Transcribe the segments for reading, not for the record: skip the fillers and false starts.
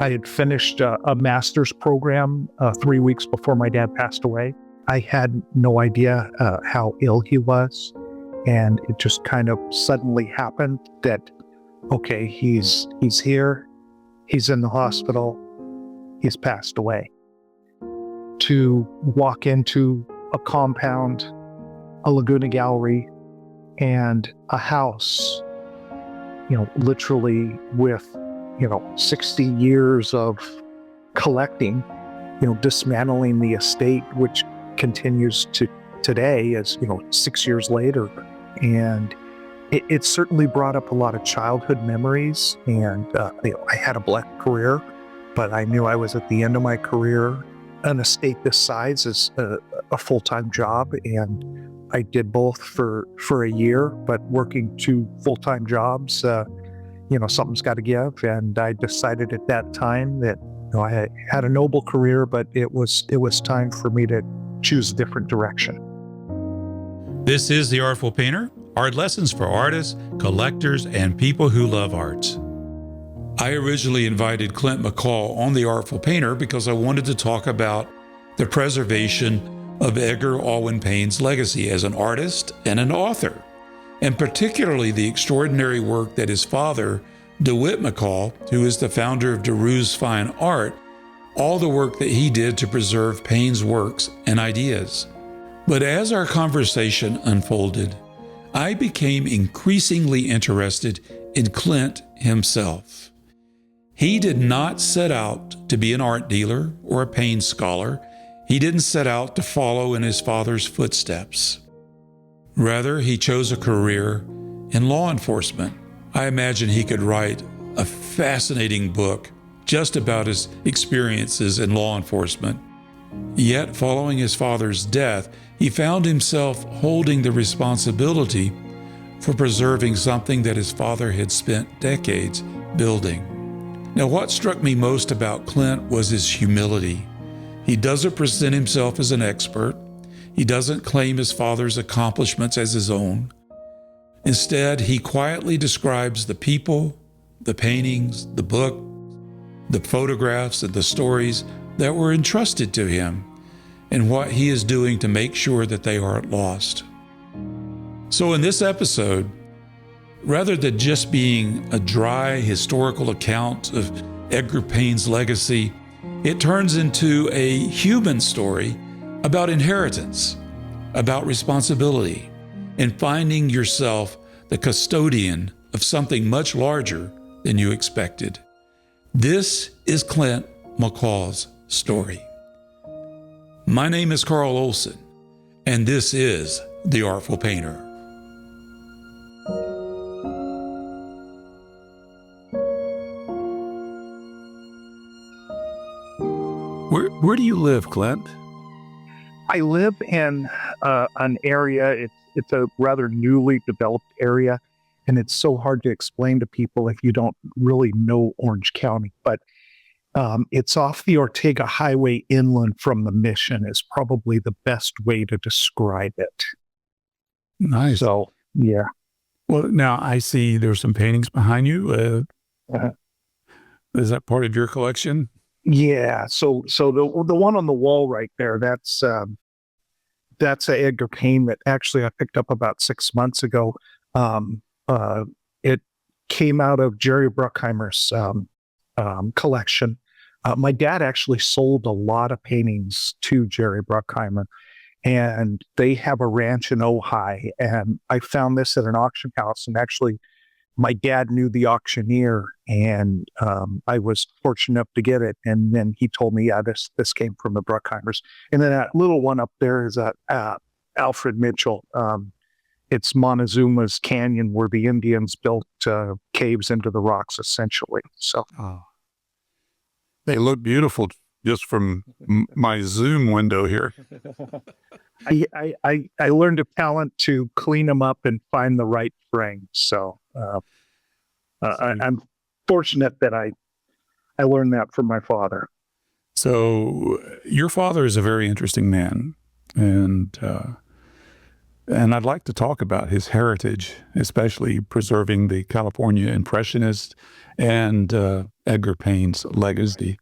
I had finished a master's program 3 weeks before my dad passed away. I had no idea how ill he was. And it just kind of suddenly happened that, okay, he's here, he's in the hospital, he's passed away. To walk into a compound, a Laguna gallery, and a house, literally with, 60 years of collecting, dismantling the estate, which continues to today as, 6 years later. And it certainly brought up a lot of childhood memories. And, I had a blessed career, but I knew I was at the end of my career. An estate this size is a full-time job, and I did both for a year, but working 2 full-time jobs, something's got to give. And I decided at that time that I had a noble career, but it was time for me to choose a different direction. This is The Artful Painter, art lessons for artists, collectors, and people who love art. I originally invited Clint McCall on The Artful Painter because I wanted to talk about the preservation of Edgar Alwin Payne's legacy as an artist and an author, and particularly the extraordinary work that his father, DeWitt McCall, who is the founder of DeRue's Fine Art, all the work that he did to preserve Payne's works and ideas. But as our conversation unfolded, I became increasingly interested in Clint himself. He did not set out to be an art dealer or a Payne scholar. He didn't set out to follow in his father's footsteps. Rather, he chose a career in law enforcement. I imagine he could write a fascinating book just about his experiences in law enforcement. Yet, following his father's death, he found himself holding the responsibility for preserving something that his father had spent decades building. Now, what struck me most about Clint was his humility. He doesn't present himself as an expert. He doesn't claim his father's accomplishments as his own. Instead, he quietly describes the people, the paintings, the book, the photographs, and the stories that were entrusted to him, and what he is doing to make sure that they aren't lost. So in this episode, rather than just being a dry historical account of Edgar Payne's legacy, it turns into a human story about inheritance, about responsibility, and finding yourself the custodian of something much larger than you expected. This is Clint McCall's story. My name is Carl Olson, and this is The Artful Painter. Where do you live, Clint? I live in an area, it's a rather newly developed area, and it's so hard to explain to people if you don't really know Orange County, but it's off the Ortega Highway inland from the Mission is probably the best way to describe it. Nice. So, yeah. Well, now I see there's some paintings behind you. Is that part of your collection? Yeah. So the one on the wall right there, that's a Edgar Payne that actually I picked up about 6 months ago. It came out of Jerry Bruckheimer's collection. My dad actually sold a lot of paintings to Jerry Bruckheimer, and they have a ranch in Ojai. And I found this at an auction house, and actually my dad knew the auctioneer, and I was fortunate enough to get it. And then he told me, yeah, this came from the Bruckheimers. And then that little one up there is Alfred Mitchell. It's Montezuma's Canyon, where the Indians built caves into the rocks, essentially. So, they look beautiful just from my Zoom window here. I learned a talent to clean them up and find the right frame. So I'm fortunate that I learned that from my father. So your father is a very interesting man, and And I'd like to talk about his heritage, especially preserving the California Impressionist and Edgar Payne's legacy.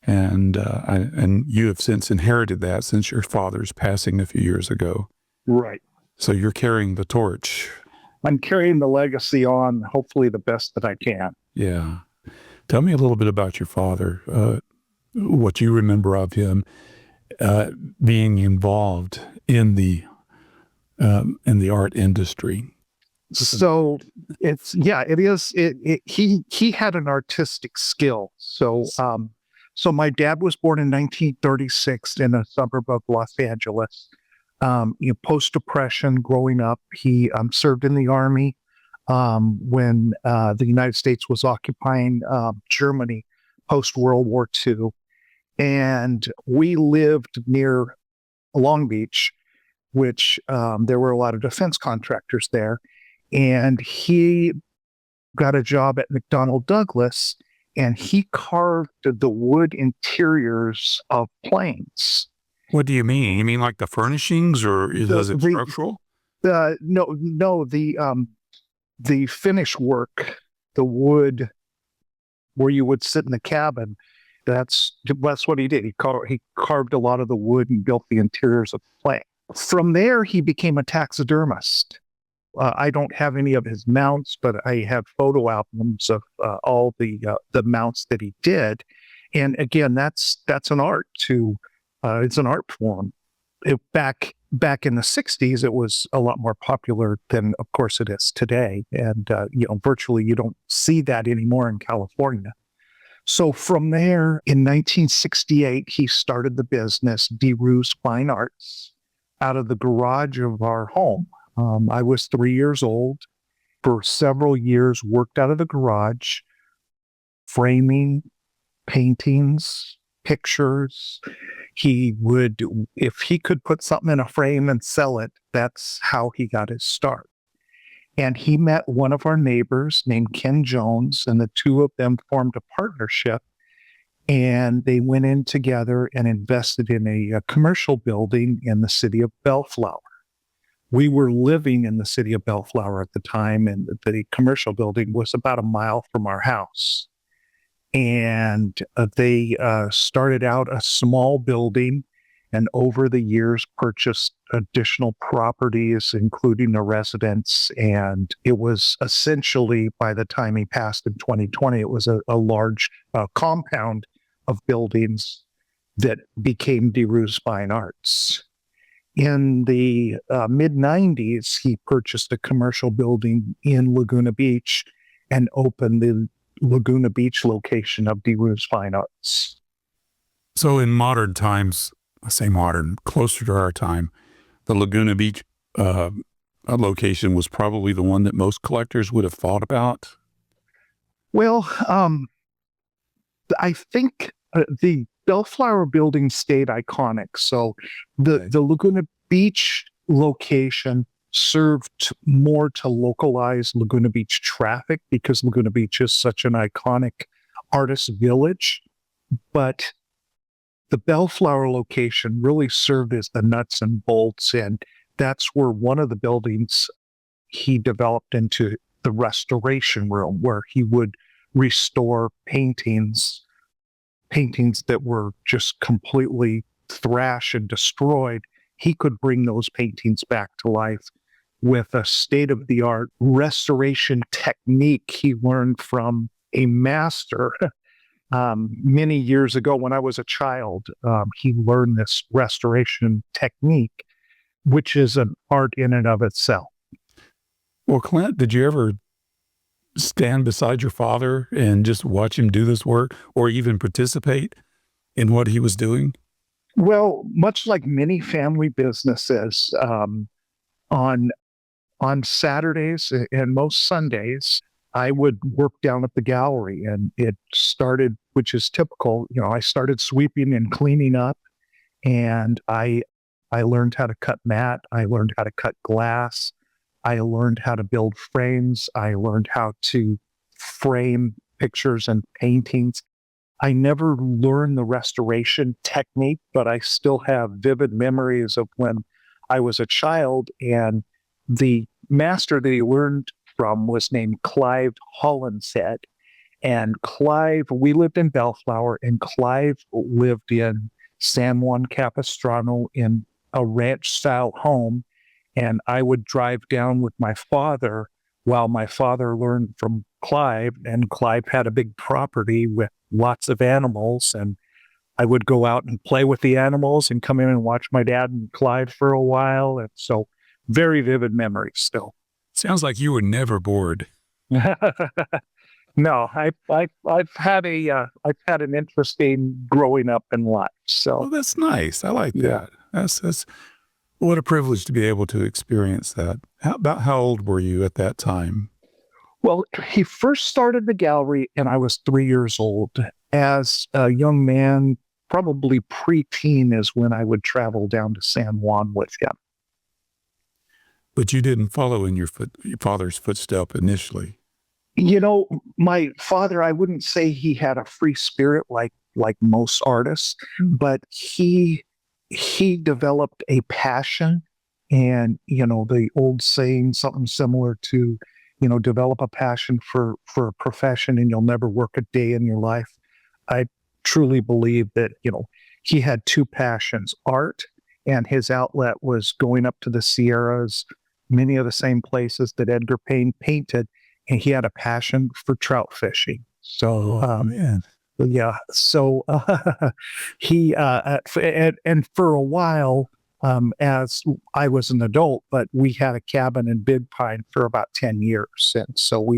And you have since inherited that since your father's passing a few years ago. Right. So you're carrying the torch. I'm carrying the legacy on, hopefully the best that I can. Yeah. Tell me a little bit about your father, what you remember of him being involved in the art industry. So it is. He had an artistic skill. So my dad was born in 1936 in a suburb of Los Angeles. Post-Depression, growing up, he served in the Army when the United States was occupying Germany post-World War II. And we lived near Long Beach, which there were a lot of defense contractors there. And he got a job at McDonnell Douglas, and he carved the wood interiors of planes. What do you mean? You mean like the furnishings, or is it structural? No, the finish work, the wood where you would sit in the cabin. That's what he did. He carved a lot of the wood and built the interiors of the plane. From there, he became a taxidermist. I don't have any of his mounts, but I have photo albums of all the mounts that he did. And again, that's an art it's an art form. Back in the 60s, it was a lot more popular than, of course, it is today. And virtually you don't see that anymore in California. So from there, in 1968, he started the business DeRue's Fine Arts out of the garage of our home. I was 3 years old. For several years, worked out of the garage, framing paintings, pictures. He would, if he could put something in a frame and sell it, that's how he got his start. And he met one of our neighbors named Ken Jones, and the two of them formed a partnership. And they went in together and invested in a commercial building in the city of Bellflower. We were living in the city of Bellflower at the time, and the commercial building was about a mile from our house. And they started out a small building, and over the years purchased additional properties, including a residence. And it was essentially, by the time he passed in 2020, it was a large compound of buildings that became DeRue's Fine Arts. In the mid-90s, he purchased a commercial building in Laguna Beach and opened the Laguna Beach location of DeRue's Fine Arts. So in modern times, I say modern, closer to our time, the Laguna Beach location was probably the one that most collectors would have thought about. Well, I think the Bellflower building stayed iconic. So the Laguna Beach location served more to localize Laguna Beach traffic because Laguna Beach is such an iconic artist village. But the Bellflower location really served as the nuts and bolts. And that's where one of the buildings he developed into the restoration room, where he would restore paintings that were just completely thrashed and destroyed. He could bring those paintings back to life with a state-of-the-art restoration technique he learned from a master many years ago when I was a child. He learned this restoration technique, which is an art in and of itself. Well, Clint, did you ever stand beside your father and just watch him do this work, or even participate in what he was doing? Well, much like many family businesses, on Saturdays and most Sundays, I would work down at the gallery, and it started, which is typical. I started sweeping and cleaning up, and I learned how to cut mat. I learned how to cut glass. I learned how to build frames. I learned how to frame pictures and paintings. I never learned the restoration technique, but I still have vivid memories of when I was a child, and the master that he learned from was named Clive Hollinshead. And Clive, we lived in Bellflower, and Clive lived in San Juan Capistrano in a ranch-style home. And I would drive down with my father while my father learned from Clive. And Clive had a big property with lots of animals. And I would go out and play with the animals and come in and watch my dad and Clive for a while. And so very vivid memories still. Sounds like you were never bored. No, I've had an interesting growing up in life. So Oh, that's nice. I like that. That's what a privilege to be able to experience that. How old were you at that time? well, he first started the gallery, and I was 3 years old. As a young man, probably preteen is when I would travel down to San Juan with him. But you didn't follow in your father's footstep initially. You know, my father, I wouldn't say he had a free spirit like most artists, but he developed a passion, and the old saying, something similar to, develop a passion for a profession and you'll never work a day in your life. I truly believe that, he had two passions, art, and his outlet was going up to the Sierras, many of the same places that Edgar Payne painted, and he had a passion for trout fishing. So, Man. yeah. So he and for a while, as I was an adult, but we had a cabin in Big Pine for about 10 years, and so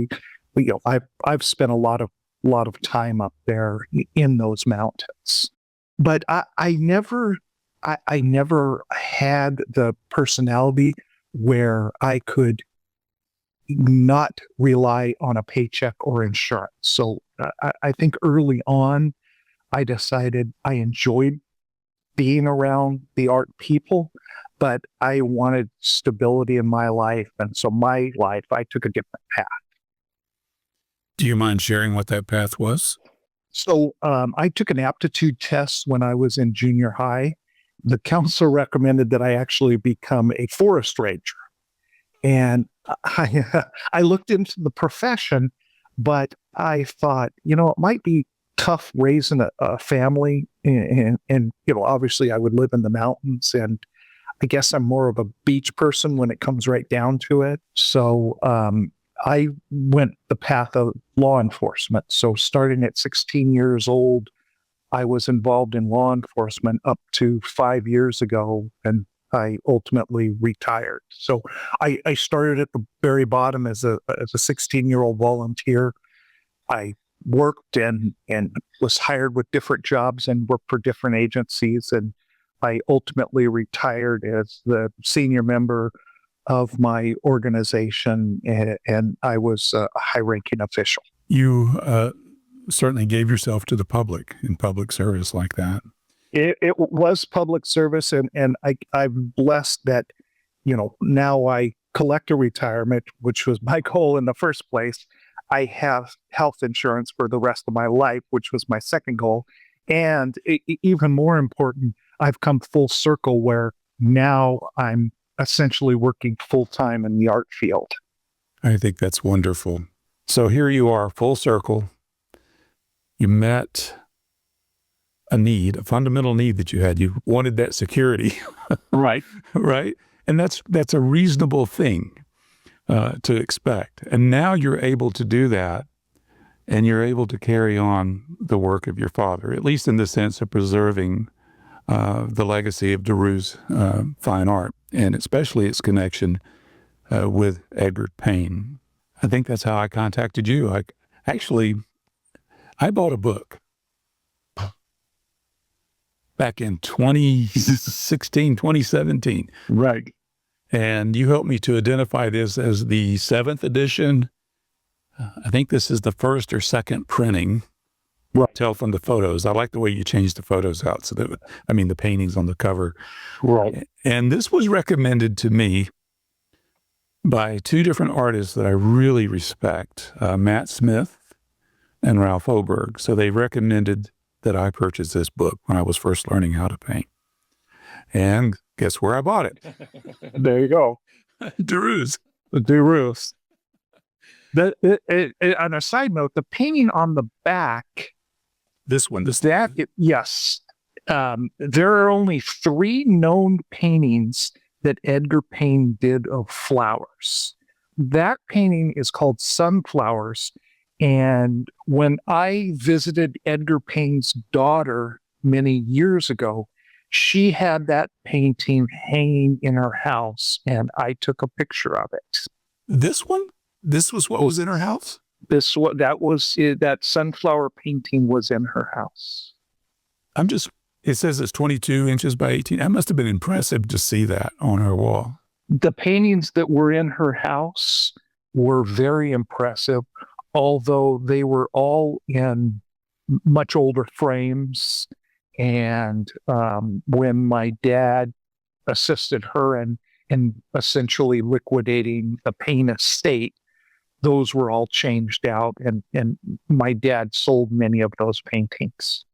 I've spent a lot of time up there in those mountains. But I never had the personality where I could not rely on a paycheck or insurance. So I think early on, I decided I enjoyed being around the art people, but I wanted stability in my life. And so I took a different path. Do you mind sharing what that path was? So I took an aptitude test when I was in junior high. The counselor recommended that I actually become a forest ranger. And I looked into the profession, but I thought, it might be tough raising a family. And obviously I would live in the mountains, and I guess I'm more of a beach person when it comes right down to it. So I went the path of law enforcement. So starting at 16 years old, I was involved in law enforcement up to 5 years ago, and I ultimately retired. So I started at the very bottom as a 16-year-old volunteer. I worked and was hired with different jobs and worked for different agencies. And I ultimately retired as the senior member of my organization, and I was a high-ranking official. You certainly gave yourself to the public in public service like that. It was public service, and I'm blessed that, now I collect a retirement, which was my goal in the first place. I have health insurance for the rest of my life, which was my second goal. And even more important, I've come full circle where now I'm essentially working full-time in the art field. I think that's wonderful. So here you are, full circle. You met a fundamental need that you had. You wanted that security. Right. Right? And that's a reasonable thing to expect. And now you're able to do that, and you're able to carry on the work of your father, at least in the sense of preserving the legacy of DeRue's fine art, and especially its connection with Edgar Payne. I think that's how I contacted you. I bought a book back in 2016, 2017. Right. And you helped me to identify this as the 7th edition. I think this is the first or second printing. Right. Tell from the photos. I like the way you changed the photos out. The paintings on the cover. Right. And this was recommended to me by two different artists that I really respect, Matt Smith and Ralph Oberg. So they recommended that I purchase this book when I was first learning how to paint. And guess where I bought it? There you go. DeRue's. DeRue's. On a side note, the painting on the back, This one. yes, there are only 3 known paintings that Edgar Payne did of flowers. That painting is called Sunflowers. And when I visited Edgar Payne's daughter many years ago, she had that painting hanging in her house, and I took a picture of it. This one? This was what was in her house? That sunflower painting was in her house. It says it's 22 inches by 18. That must have been impressive to see that on her wall. The paintings that were in her house were very impressive, although they were all in much older frames. And when my dad assisted her in essentially liquidating the Payne estate, those were all changed out, and my dad sold many of those paintings.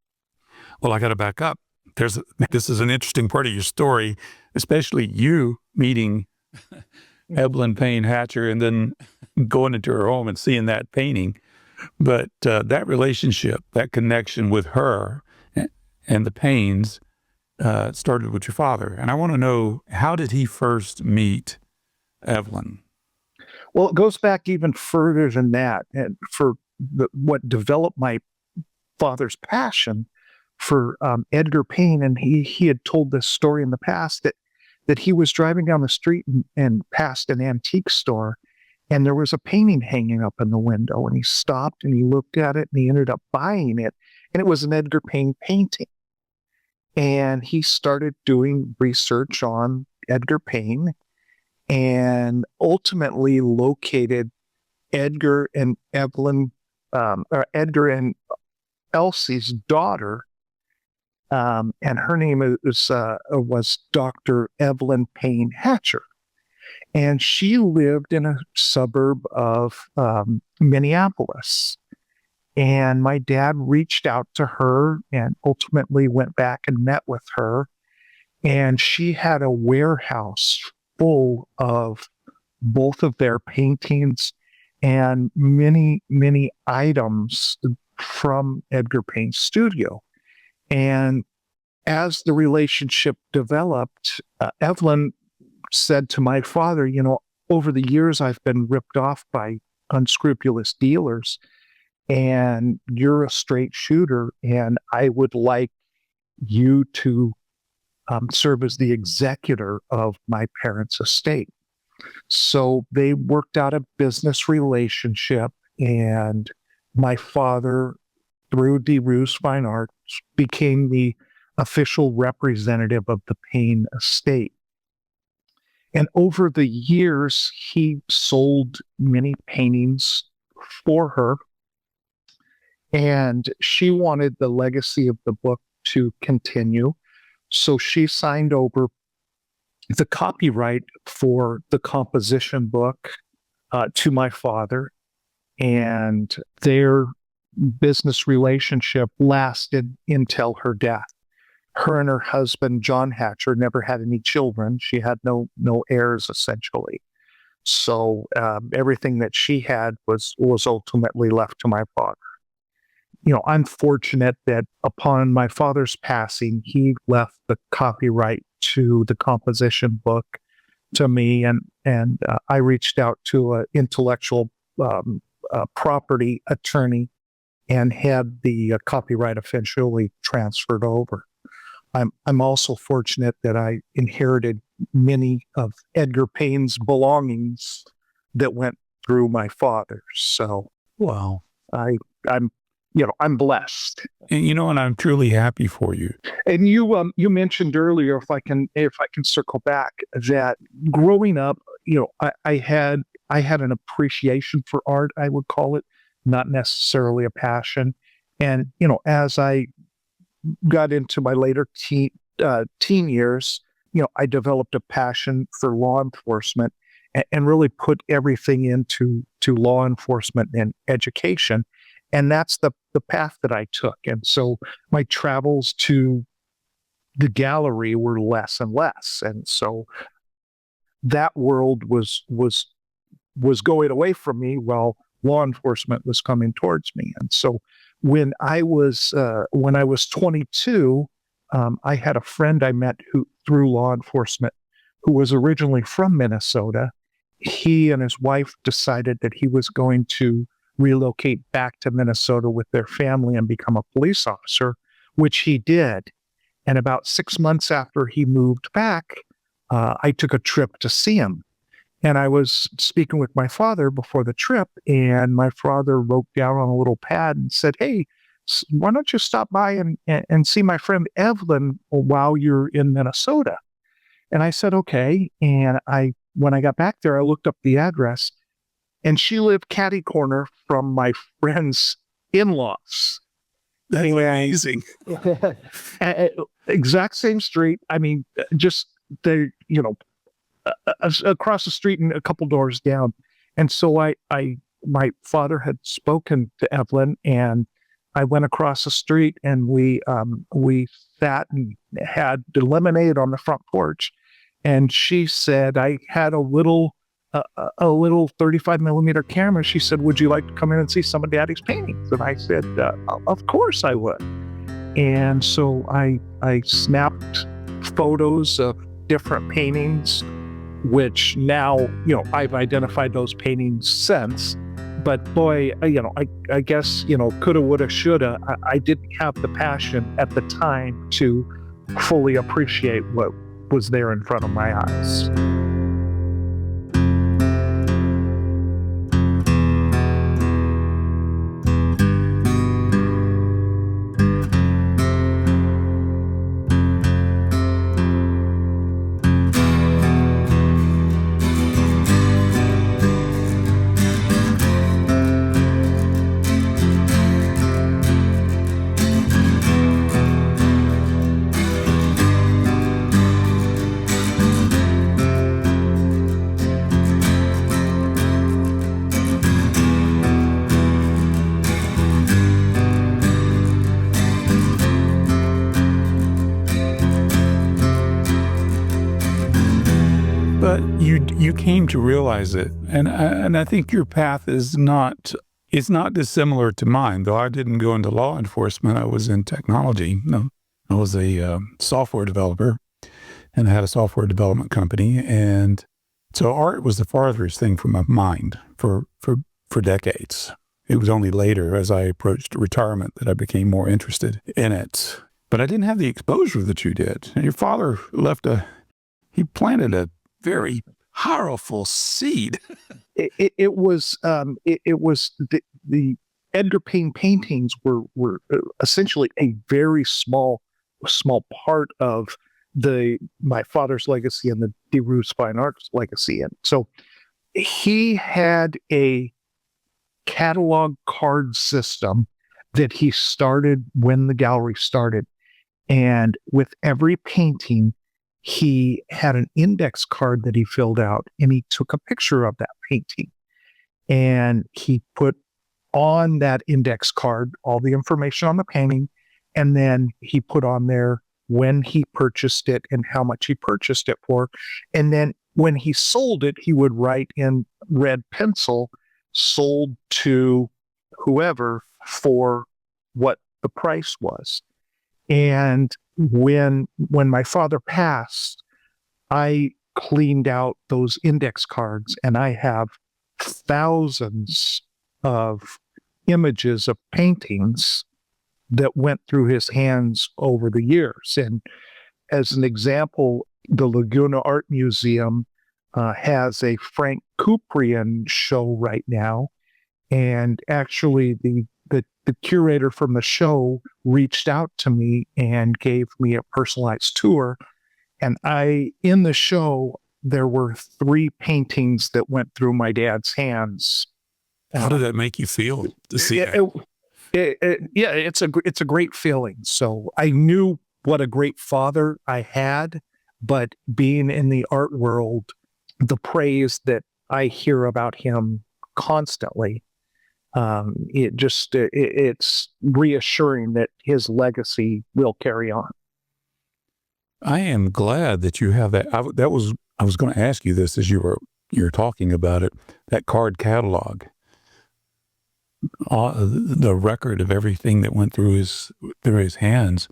Well, I got to back up. This is an interesting part of your story, especially you meeting Evelyn Payne Hatcher and then going into her home and seeing that painting. But that relationship, that connection with her and the Paynes started with your father. And I want to know, how did he first meet Evelyn? Well, it goes back even further than that. And for what developed my father's passion for Edgar Payne, and he had told this story in the past that he was driving down the street and passed an antique store, and there was a painting hanging up in the window, and he stopped and he looked at it and he ended up buying it, and it was an Edgar Payne painting. And he started doing research on Edgar Payne and ultimately located Edgar and Evelyn, or Edgar and Elsie's daughter, and her name was Dr. Evelyn Payne Hatcher. And she lived in a suburb of Minneapolis. And my dad reached out to her and ultimately went back and met with her. And she had a warehouse full of both of their paintings and many, many items from Edgar Payne's studio. And as the relationship developed, Evelyn said to my father, over the years, I've been ripped off by unscrupulous dealers, and you're a straight shooter, and I would like you to serve as the executor of my parents' estate. So they worked out a business relationship, and my father, through DeRue's Fine Arts, became the official representative of the Payne estate. And over the years, he sold many paintings for her, and she wanted the legacy of the book to continue. So she signed over the copyright for the composition book to my father, and their business relationship lasted until her death. Her and her husband, John Hatcher, never had any children. She had no heirs, essentially. So everything that she had was ultimately left to my father. I'm fortunate that upon my father's passing, he left the copyright to the composition book to me, and I reached out to an intellectual property attorney and had the copyright officially transferred over. I'm also fortunate that I inherited many of Edgar Payne's belongings that went through my father. So, Wow. I'm blessed. And I'm truly happy for you. And you mentioned earlier, if I can circle back, that growing up, I had an appreciation for art, I would call it, not necessarily a passion. And as I got into my later teen years, I developed a passion for law enforcement and really put everything into law enforcement and education. And that's the path that I took. And so my travels to the gallery were less and less. And so that world was going away from me while law enforcement was coming towards me. And so when I was 22, I had a friend I met who through law enforcement who was originally from Minnesota. He and his wife decided that he was going to relocate back to Minnesota with their family and become a police officer, which he did. And about 6 months after he moved back, I took a trip to see him. And I was speaking with my father before the trip, and my father wrote down on a little pad and said, "Hey, why don't you stop by and see my friend Evelyn while you're in Minnesota?" And I said, "Okay." And when I got back there, I looked up the address, and she lived catty corner from my friend's in-laws. That's amazing. Exact same street. I mean, just the, across the street and a couple doors down. And so my father had spoken to Evelyn, and I went across the street, and we sat and had the lemonade on the front porch. And she said, I had a little 35 millimeter camera. She said, "Would you like to come in and see some of Daddy's paintings?" And I said, "Of course I would." And so I snapped photos of different paintings, which now, I've identified those paintings since. But boy, I guess, coulda, woulda, shoulda. I didn't have the passion at the time to fully appreciate what was there in front of my eyes. But you came to realize it, and I think your path is not dissimilar to mine. Though I didn't go into law enforcement, I was in technology. No, I was a software developer, and I had a software development company, and so art was the farthest thing from my mind for decades. It was only later, as I approached retirement, that I became more interested in it. But I didn't have the exposure that you did. And your father he planted a very powerful seed. It was the Edgar Payne paintings were essentially a very small part of my father's legacy and the DeRue's Fine Arts legacy. And so he had a catalog card system that he started when the gallery started. And with every painting, he had an index card that he filled out, and he took a picture of that painting. And he put on that index card all the information on the painting. And then he put on there when he purchased it and how much he purchased it for. And then when he sold it, he would write in red pencil, "Sold to whoever," for what the price was. And when my father passed, I cleaned out those index cards, and I have thousands of images of paintings that went through his hands over the years. And as an example, the Laguna Art Museum has a Frank Kuprian show right now. And actually, the curator from the show reached out to me and gave me a personalized tour. And in the show, there were 3 paintings that went through my dad's hands. How did that make you feel to see that? Yeah, it's a great feeling. So I knew what a great father I had, but being in the art world, the praise that I hear about him constantly, it's reassuring that his legacy will carry on. I am glad that you have that. I was going to ask you this as you're talking about it. That card catalog, the record of everything that went through his hands.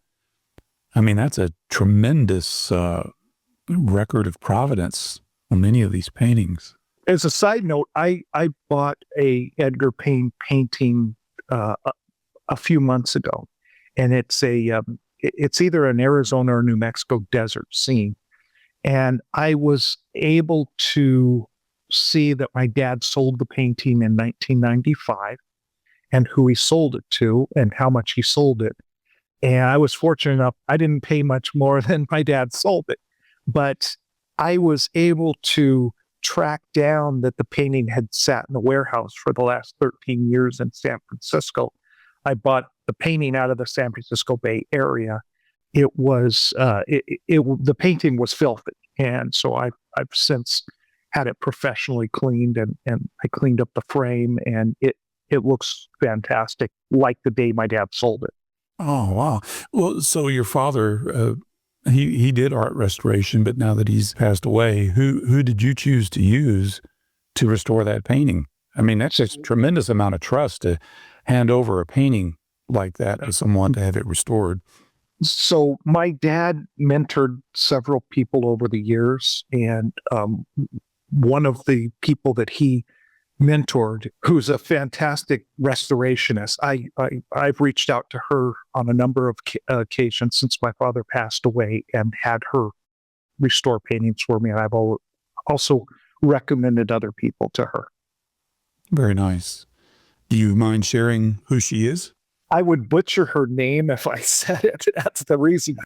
I mean, that's a tremendous record of providence on many of these paintings. As a side note, I bought a Edgar Payne painting a few months ago, and it's either an Arizona or New Mexico desert scene. And I was able to see that my dad sold the painting in 1995 and who he sold it to and how much he sold it. And I was fortunate enough, I didn't pay much more than my dad sold it. But I was able to track down that the painting had sat in the warehouse for the last 13 years in San Francisco. I bought the painting out of the San Francisco Bay Area. It was the painting was filthy, and so I've since had it professionally cleaned, and I cleaned up the frame, and it looks fantastic, like the day my dad sold it. Oh, wow. Well, so your father, he did art restoration, but now that he's passed away, who did you choose to use to restore that painting? I mean, that's a tremendous amount of trust to hand over a painting like that to someone to have it restored. So my dad mentored several people over the years, and one of the people that he mentored, who's a fantastic restorationist, I've reached out to her on a number of occasions since my father passed away and had her restore paintings for me, and I've also recommended other people to her. Very nice. Do you mind sharing who she is? I would butcher her name if I said it. That's the reason.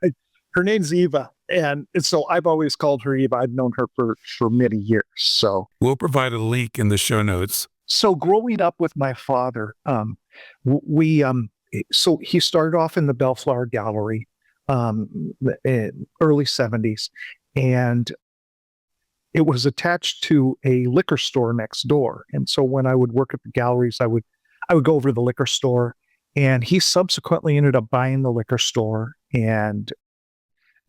Her name's Eva. And so I've always called her Eva. I've known her for many years. So We'll provide a link in the show notes. so growing up with my father, so he started off in the Bellflower Gallery, in early 70s. And it was attached to a liquor store next door. And so when I would work at the galleries, I would go over to the liquor store. And he subsequently ended up buying the liquor store. And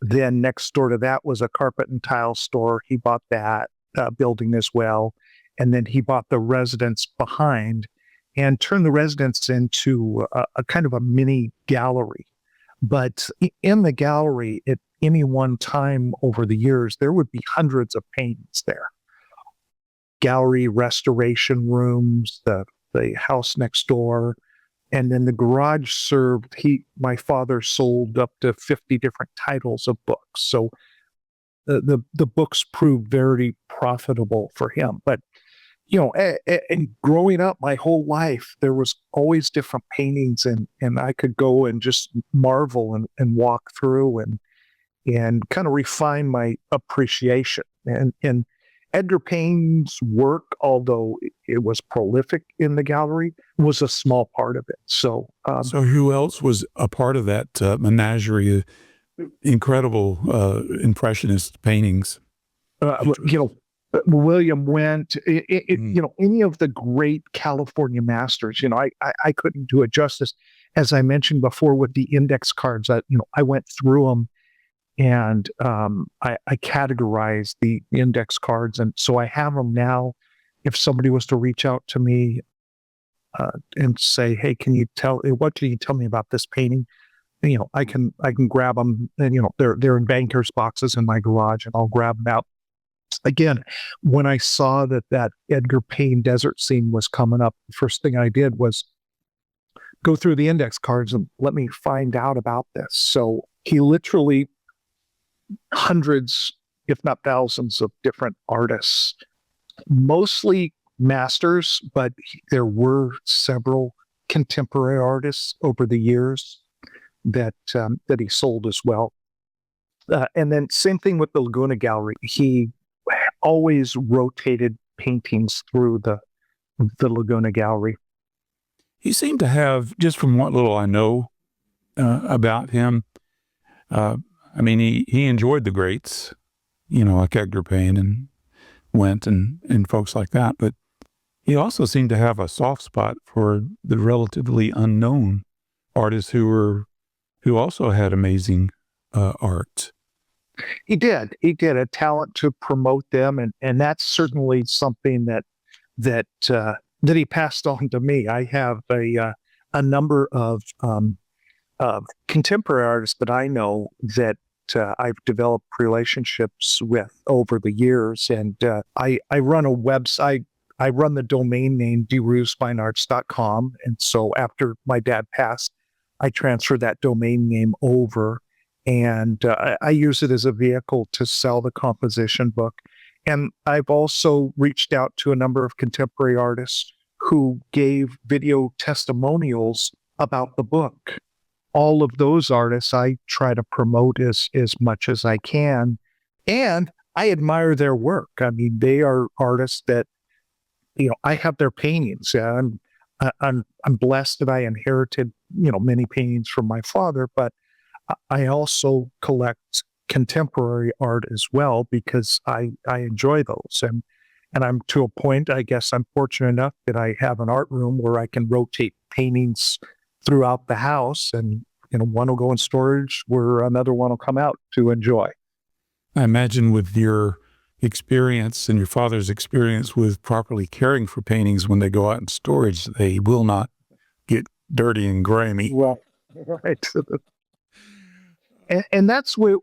then next door to that was a carpet and tile store. He bought that building as well. And then he bought the residence behind and turned the residence into a kind of a mini gallery. But in the gallery, at any one time over the years, there would be hundreds of paintings there. Gallery restoration rooms, the house next door. And then the garage served, my father sold up to 50 different titles of books. So the books proved very profitable for him. But, and growing up my whole life, there was always different paintings, and I could go and just marvel and walk through and kind of refine my appreciation. And Edgar Payne's work, although it was prolific in the gallery, was a small part of it. So, So who else was a part of that menagerie of incredible impressionist paintings? William Went, any of the great California masters. I couldn't do it justice. As I mentioned before with the index cards, I went through them. And I categorized the index cards, and so I have them now. If somebody was to reach out to me and say, "Hey, what can you tell me about this painting?" I can grab them, and they're in bankers boxes in my garage, and I'll grab them out. Again, when I saw that Edgar Payne desert scene was coming up, the first thing I did was go through the index cards and let me find out about this. So he literally hundreds, if not thousands, of different artists, mostly masters, but there were several contemporary artists over the years that he sold as well. And then same thing with the Laguna Gallery. He always rotated paintings through the Laguna Gallery. He seemed to have, just from what little I know about him, I mean, he enjoyed the greats, like Edgar Payne and Went and folks like that. But he also seemed to have a soft spot for the relatively unknown artists who also had amazing art. He did. He did a talent to promote them, and that's certainly something that he passed on to me. I have a number of contemporary artists that I know that I've developed relationships with over the years, and I run a website. I run the domain name derusfinearts.com, and so after my dad passed, I transferred that domain name over, and I use it as a vehicle to sell the composition book. And I've also reached out to a number of contemporary artists who gave video testimonials about the book. All of those artists I try to promote as much as I can. And I admire their work. I mean, they are artists that, I have their paintings. I'm blessed that I inherited, many paintings from my father, but I also collect contemporary art as well because I enjoy those. And I'm to a point, I guess I'm fortunate enough that I have an art room where I can rotate paintings throughout the house, and one will go in storage where another one will come out to enjoy. I imagine with your experience and your father's experience with properly caring for paintings, when they go out in storage, they will not get dirty and grimy. Well, right. And that's with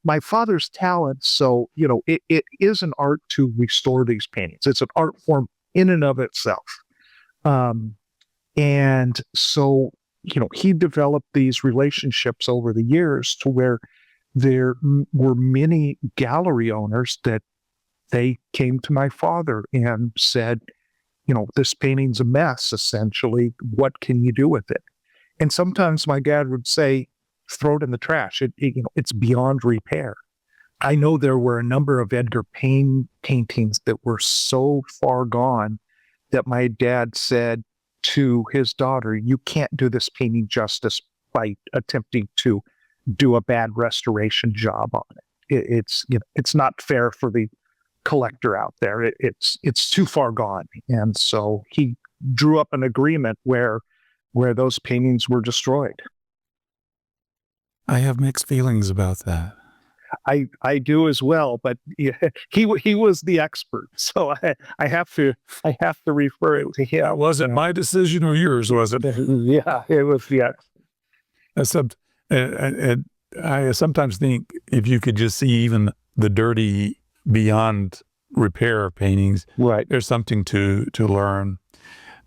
my father's talent. So, it is an art to restore these paintings. It's an art form in and of itself. And so, he developed these relationships over the years to where there were many gallery owners that they came to my father and said, this painting's a mess, essentially. What can you do with it? And sometimes my dad would say, throw it in the trash. It's beyond repair. I know there were a number of Edgar Payne paintings that were so far gone that my dad said to his daughter, you can't do this painting justice by attempting to do a bad restoration job on it. It's not fair for the collector out there. It's too far gone. And so he drew up an agreement where those paintings were destroyed. I have mixed feelings about that. I do as well, but he was the expert, so I have to refer it to him. Was it my decision or yours? Was it? Yeah, it was the expert. And I sometimes think if you could just see even the dirty beyond repair paintings, right, there's something to learn.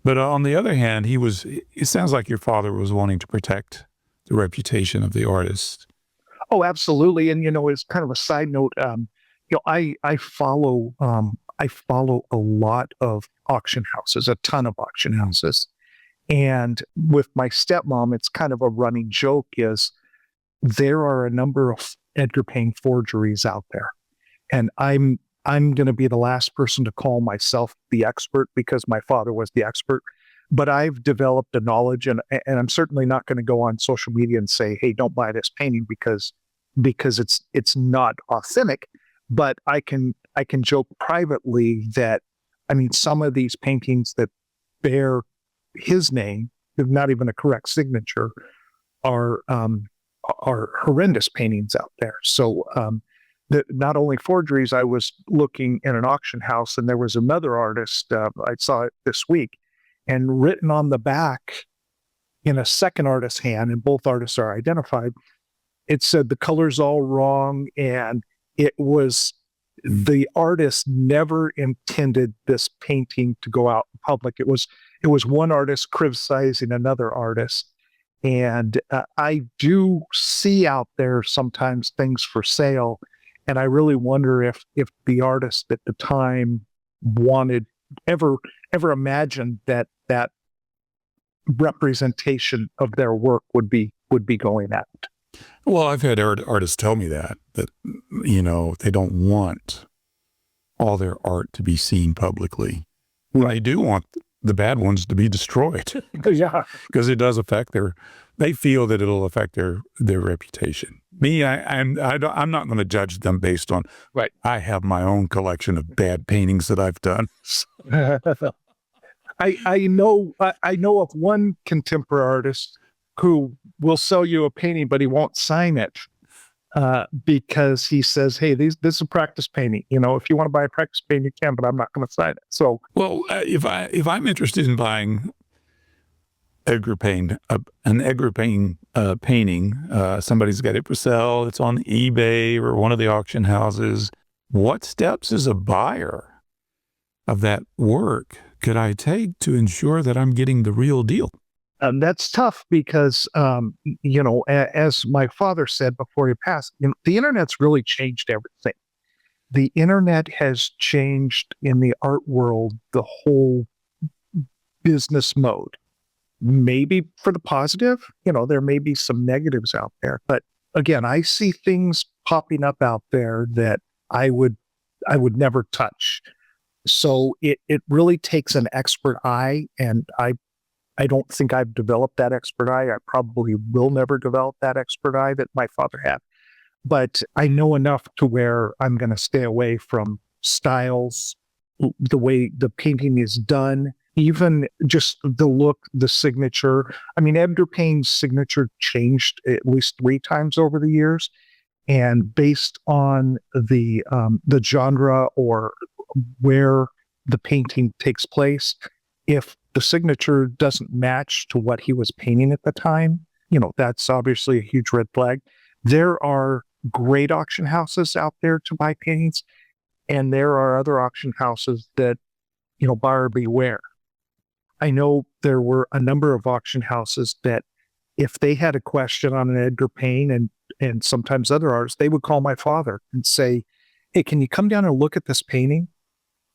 But on the other hand, it sounds like your father was wanting to protect the reputation of the artist. Oh, absolutely. And as kind of a side note, I follow a lot of auction houses, a ton of auction houses. And with my stepmom, it's kind of a running joke is there are a number of Edgar Payne forgeries out there. And I'm going to be the last person to call myself the expert because my father was the expert. But I've developed a knowledge, and I'm certainly not going to go on social media and say, "Hey, don't buy this painting," because it's not authentic. But I can joke privately that, I mean, some of these paintings that bear his name, not even a correct signature, are horrendous paintings out there. So not only forgeries. I was looking in an auction house, and there was another artist. I saw it this week. And written on the back in a second artist's hand, and both artists are identified, it said the color's all wrong, and it was the artist never intended this painting to go out in public. It was one artist criticizing another artist, and I do see out there sometimes things for sale, and I really wonder if the artist at the time ever imagined that representation of their work would be going out. Well, I've had artists tell me that they don't want all their art to be seen publicly. Right. They do want the bad ones to be destroyed. Yeah, because it does affect they feel that it'll affect their reputation. Me, I'm not going to judge them based on, right. I have my own collection of bad paintings that I've done. I know of one contemporary artist who will sell you a painting, but he won't sign it. because he says, "Hey, this is a practice painting. You know, if you want to buy a practice painting, you can, but I'm not going to sign it." So, Well, if I'm interested in buying Edgar Payne, an Edgar Payne painting, somebody's got it for sale. It's on eBay or one of the auction houses. What steps as a buyer of that work could I take to ensure that I'm getting the real deal? that's tough because, as my father said before he passed, the internet's really changed everything. The internet has changed in the art world the whole business mode. Maybe for the positive, there may be some negatives out there, but again, I see things popping up out there that I would never touch. So it really takes an expert eye, and I don't think I've developed that expert eye. I probably will never develop that expert eye that my father had. But I know enough to where I'm going to stay away from styles, the way the painting is done, even just the look, the signature. I mean, Edgar Payne's signature changed at least 3 times over the years. And based on the genre or where the painting takes place, if the signature doesn't match to what he was painting at the time, that's obviously a huge red flag. There are great auction houses out there to buy paintings, and there are other auction houses that, buyer beware. I know there were a number of auction houses that if they had a question on an Edgar Payne and sometimes other artists, they would call my father and say, "Hey, can you come down and look at this painting?"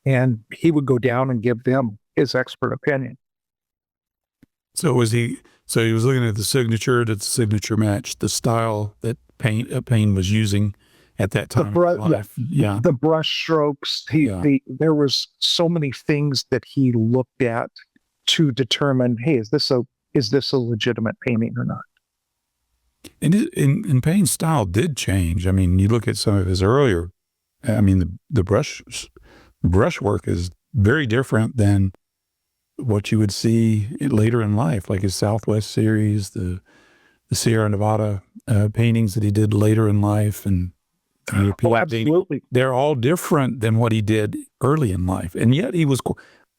And he would go down and give them his expert opinion. So So he was looking at the signature. Did the signature match the style that Payne was using at that time? Yeah. The brush strokes. There was so many things that he looked at to determine, hey, is this a legitimate painting or not? And Payne's style did change. I mean, you look at some of his earlier. I mean, the brushwork is very different than what you would see later in life, like his Southwest series, the Sierra Nevada paintings that he did later in life, and absolutely, they're all different than what he did early in life. And yet he was.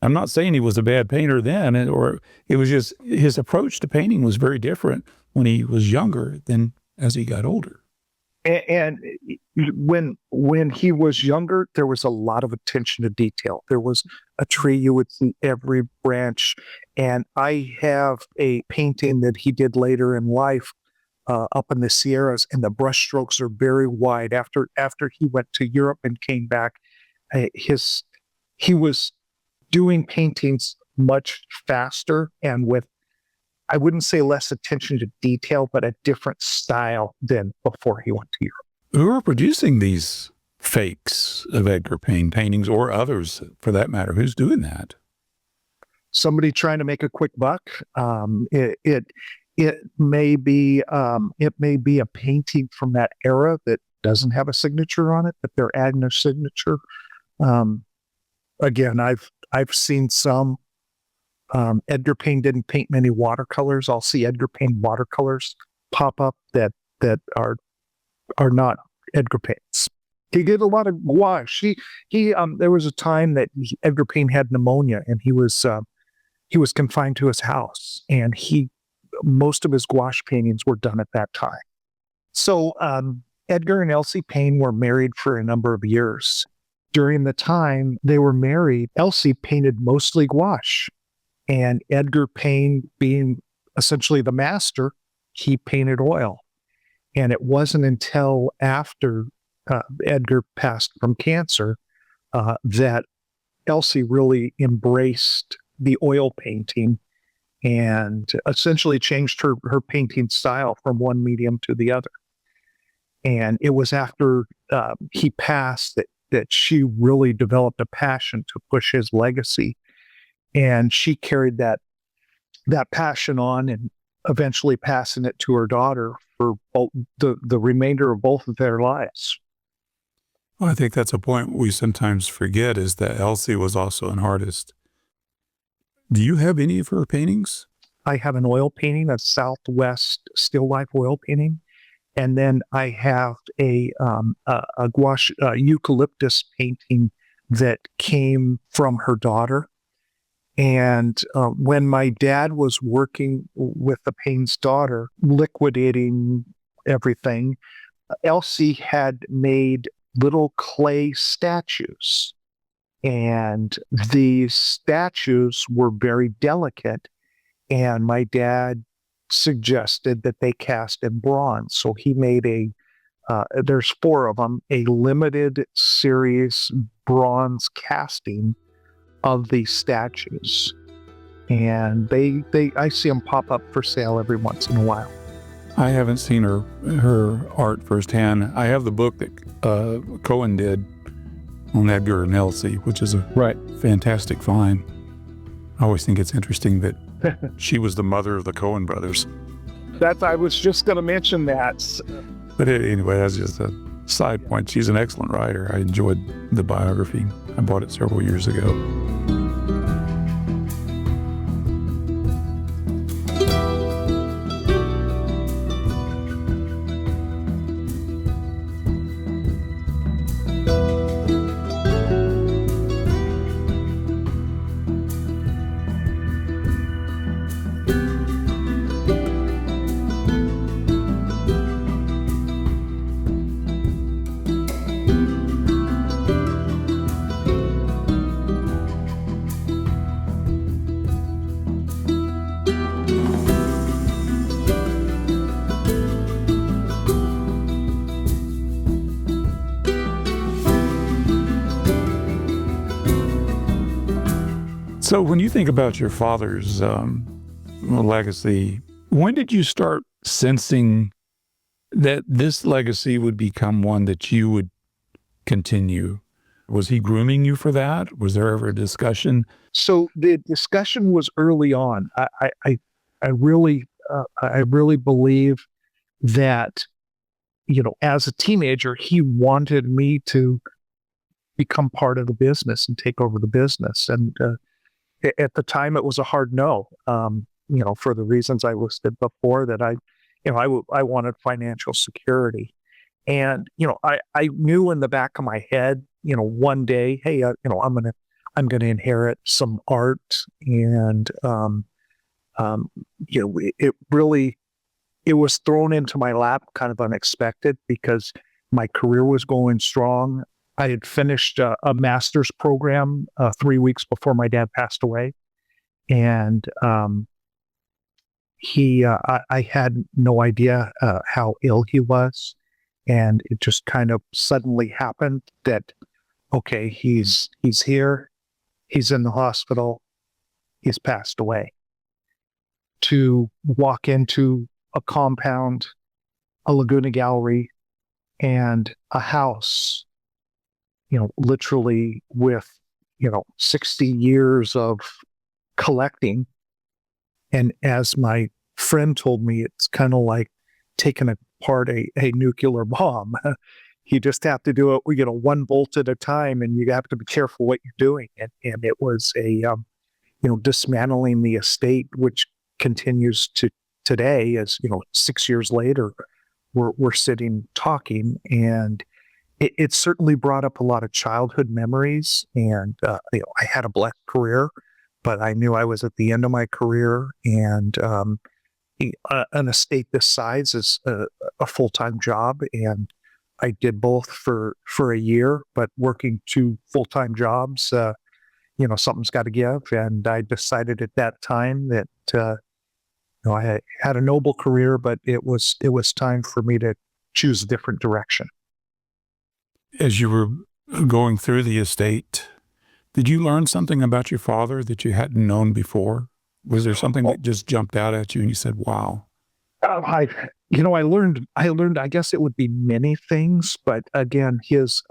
I'm not saying he was a bad painter then, or it was just his approach to painting was very different when he was younger than as he got older. And when he was younger, there was a lot of attention to detail. There was a tree, you would see every branch. And I have a painting that he did later in life up in the Sierras, and the brush strokes are very wide. After he went to Europe and came back, he was doing paintings much faster and with, I wouldn't say less attention to detail, but a different style than before he went to Europe. Who are producing these fakes of Edgar Payne paintings, or others for that matter? Who's doing that? Somebody trying to make a quick buck. It may be a painting from that era that doesn't have a signature on it, but they're adding a signature. Again, I've seen some. Edgar Payne didn't paint many watercolors. I'll see Edgar Payne watercolors pop up that are not Edgar Payne's. He did a lot of gouache. There was a time that Edgar Payne had pneumonia, and he was confined to his house, and most of his gouache paintings were done at that time. So Edgar and Elsie Payne were married for a number of years. During the time they were married, Elsie painted mostly gouache. And Edgar Payne, being essentially the master, he painted oil. And it wasn't until after Edgar passed from cancer that Elsie really embraced the oil painting and essentially changed her painting style from one medium to the other. And it was after he passed that she really developed a passion to push his legacy. And she carried that passion on and eventually passing it to her daughter for the remainder of both of their lives. Well, I think that's a point we sometimes forget, is that Elsie was also an artist. Do you have any of her paintings? I have an oil painting, a Southwest still life oil painting. And then I have a gouache eucalyptus painting that came from her daughter. And when my dad was working with the Payne's daughter, liquidating everything, Elsie had made little clay statues. And these statues were very delicate. And my dad suggested that they cast in bronze. So he made there's 4 of them, a limited series bronze casting of these statues. And I see them pop up for sale every once in a while. I haven't seen her art firsthand. I have the book that Cohen did on Edgar and Elsie, which is a fantastic find. I always think it's interesting that she was the mother of the Cohen brothers. I was just going to mention that. But anyway, that's just a side point. She's an excellent writer. I enjoyed the biography. I bought it several years ago. So when you think about your father's legacy, when did you start sensing that this legacy would become one that you would continue? Was he grooming you for that? Was there ever a discussion? So the discussion was early on. I really believe that, as a teenager, he wanted me to become part of the business and take over the business. And at the time, it was a hard no, for the reasons I listed before, that I wanted financial security. And, I knew in the back of my head, one day, hey, I'm going to inherit some art. And, it was thrown into my lap kind of unexpected because my career was going strong. I had finished a master's program 3 weeks before my dad passed away. And I had no idea how ill he was. And it just kind of suddenly happened that, okay, he's here, he's in the hospital, he's passed away. To walk into a compound, a Laguna gallery, and a house, literally with, 60 years of collecting. And as my friend told me, it's kind of like taking apart a nuclear bomb. You just have to do it, one bolt at a time, and you have to be careful what you're doing. And it was dismantling the estate, which continues to today, as 6 years later, we're sitting talking, and it certainly brought up a lot of childhood memories. And I had a blessed career, but I knew I was at the end of my career, and an estate this size is a full-time job, and I did both for a year. But working 2 full-time jobs, something's got to give, and I decided at that time that I had a noble career, but it was time for me to choose a different direction. As you were going through the estate, did you learn something about your father that you hadn't known before? Was there something that just jumped out at you and you said, wow? I learned, I guess it would be many things, but again, his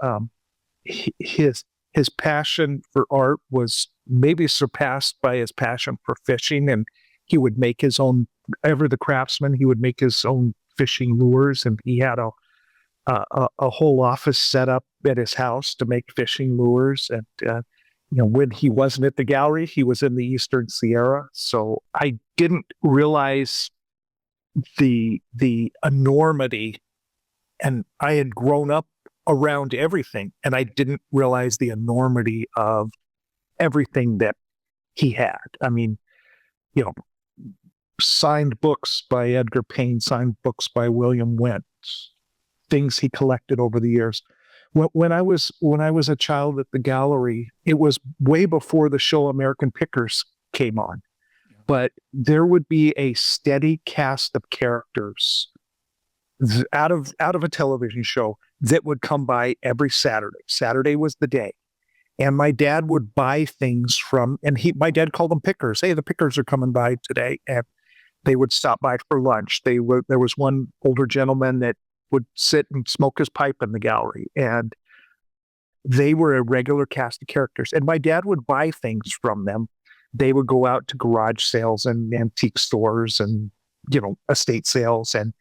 passion for art was maybe surpassed by his passion for fishing. And he would make his own, the craftsman, he would make his own fishing lures. And he had a whole office set up at his house to make fishing lures. And, when he wasn't at the gallery, he was in the Eastern Sierra. So I didn't realize the enormity and I had grown up around everything, and I didn't realize the enormity of everything that he had. I mean, you know, signed books by Edgar Payne, signed books by William Went, things he collected over the years. When I was a child at the gallery, it was way before the show American Pickers came on, but there would be a steady cast of characters out of a television show that would come by every Saturday. Saturday was the day. And my dad would buy things from, and my dad called them pickers. Hey, the pickers are coming by today. And they would stop by for lunch. There was one older gentleman that would sit and smoke his pipe in the gallery. And they were a regular cast of characters. And my dad would buy things from them. They would go out to garage sales and antique stores and, estate sales. And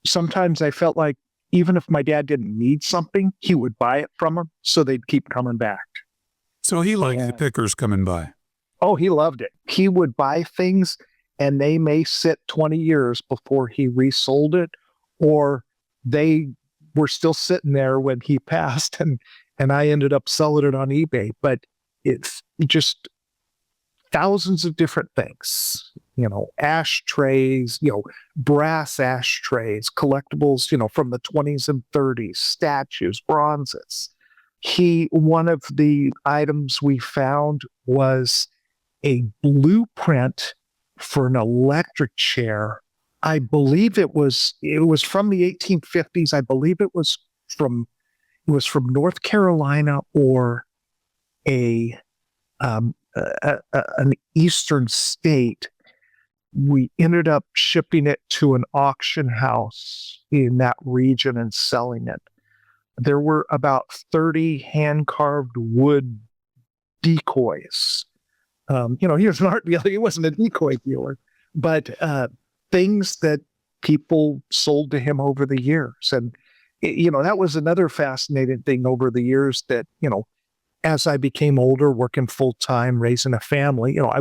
sometimes I felt like even if my dad didn't need something, he would buy it from them, so they'd keep coming back. So he liked the pickers coming by. Oh, he loved it. He would buy things, and they may sit 20 years before he resold it, or they were still sitting there when he passed, and I ended up selling it on eBay. But it's just thousands of different things, ashtrays, brass ashtrays, collectibles, from the 20s and 30s, statues, bronzes. One of the items we found was a blueprint for an electric chair. I believe it was from the 1850s. I believe it was from North Carolina or an eastern state. We ended up shipping it to an auction house in that region and selling it. There were about 30 hand-carved wood decoys. He was an art dealer. He wasn't a decoy dealer, but things that people sold to him over the years. And, that was another fascinating thing over the years that, as I became older, working full time, raising a family, I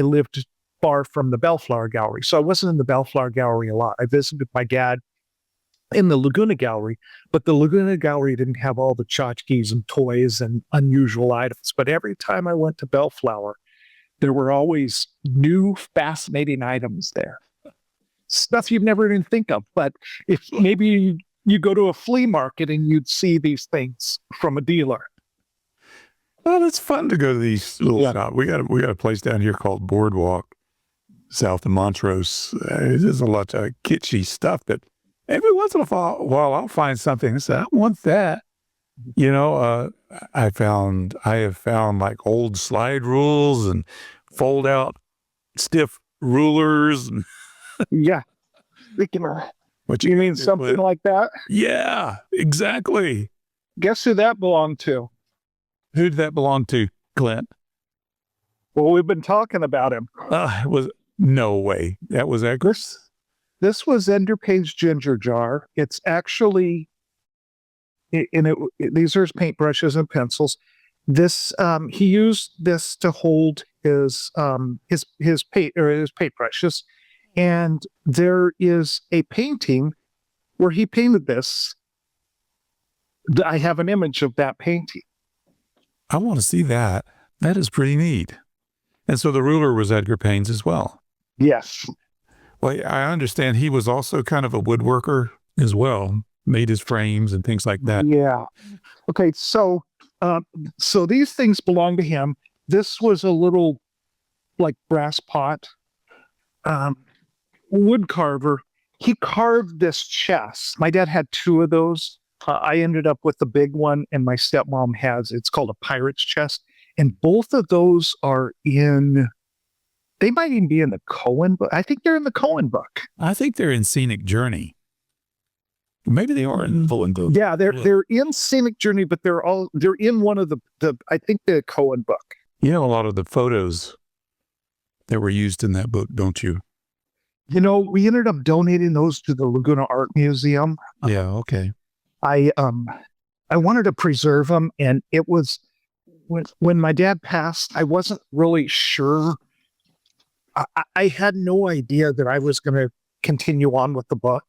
lived far from the Bellflower Gallery. So I wasn't in the Bellflower Gallery a lot. I visited my dad in the Laguna Gallery, but the Laguna Gallery didn't have all the tchotchkes and toys and unusual items. But every time I went to Bellflower, there were always new, fascinating items there. Stuff you'd never even think of. But if maybe you go to a flea market and you'd see these things from a dealer. Well, it's fun to go to these little shops. We got a place down here called Boardwalk, south of Montrose. There's a lot of kitschy stuff that every once in a while I'll find something and say, I want that. I have found like old slide rules and fold out stiff rulers. Yeah. What you mean something like that? Yeah, exactly. Guess who that belonged to? Who did that belong to, Clint? Well, we've been talking about him. No way. That was Edgar? This was Edgar Payne's ginger jar. It's actually, these are his paintbrushes and pencils. This he used this to hold his paintbrushes, and there is a painting where he painted this. I have an image of that painting. I want to see that. That is pretty neat. And so the ruler was Edgar Payne's as well. Yes. Well, I understand he was also kind of a woodworker as well, made his frames and things like that. Yeah. Okay. So these things belong to him. This was a little like brass pot, wood carver. He carved this chest. My dad had two of those. I ended up with the big one, and my stepmom it's called a pirate's chest. And both of those are they might even be in the Cohen book. I think they're in the Cohen book. I think they're in Scenic Journey. Maybe they are in Cohen book. Yeah, they're in Scenic Journey, but they're in one of the I think the Cohen book. You know a lot of the photos that were used in that book, don't you? We ended up donating those to the Laguna Art Museum. Yeah, okay. I wanted to preserve them, and it was when my dad passed, I wasn't really sure. I had no idea that I was going to continue on with the book.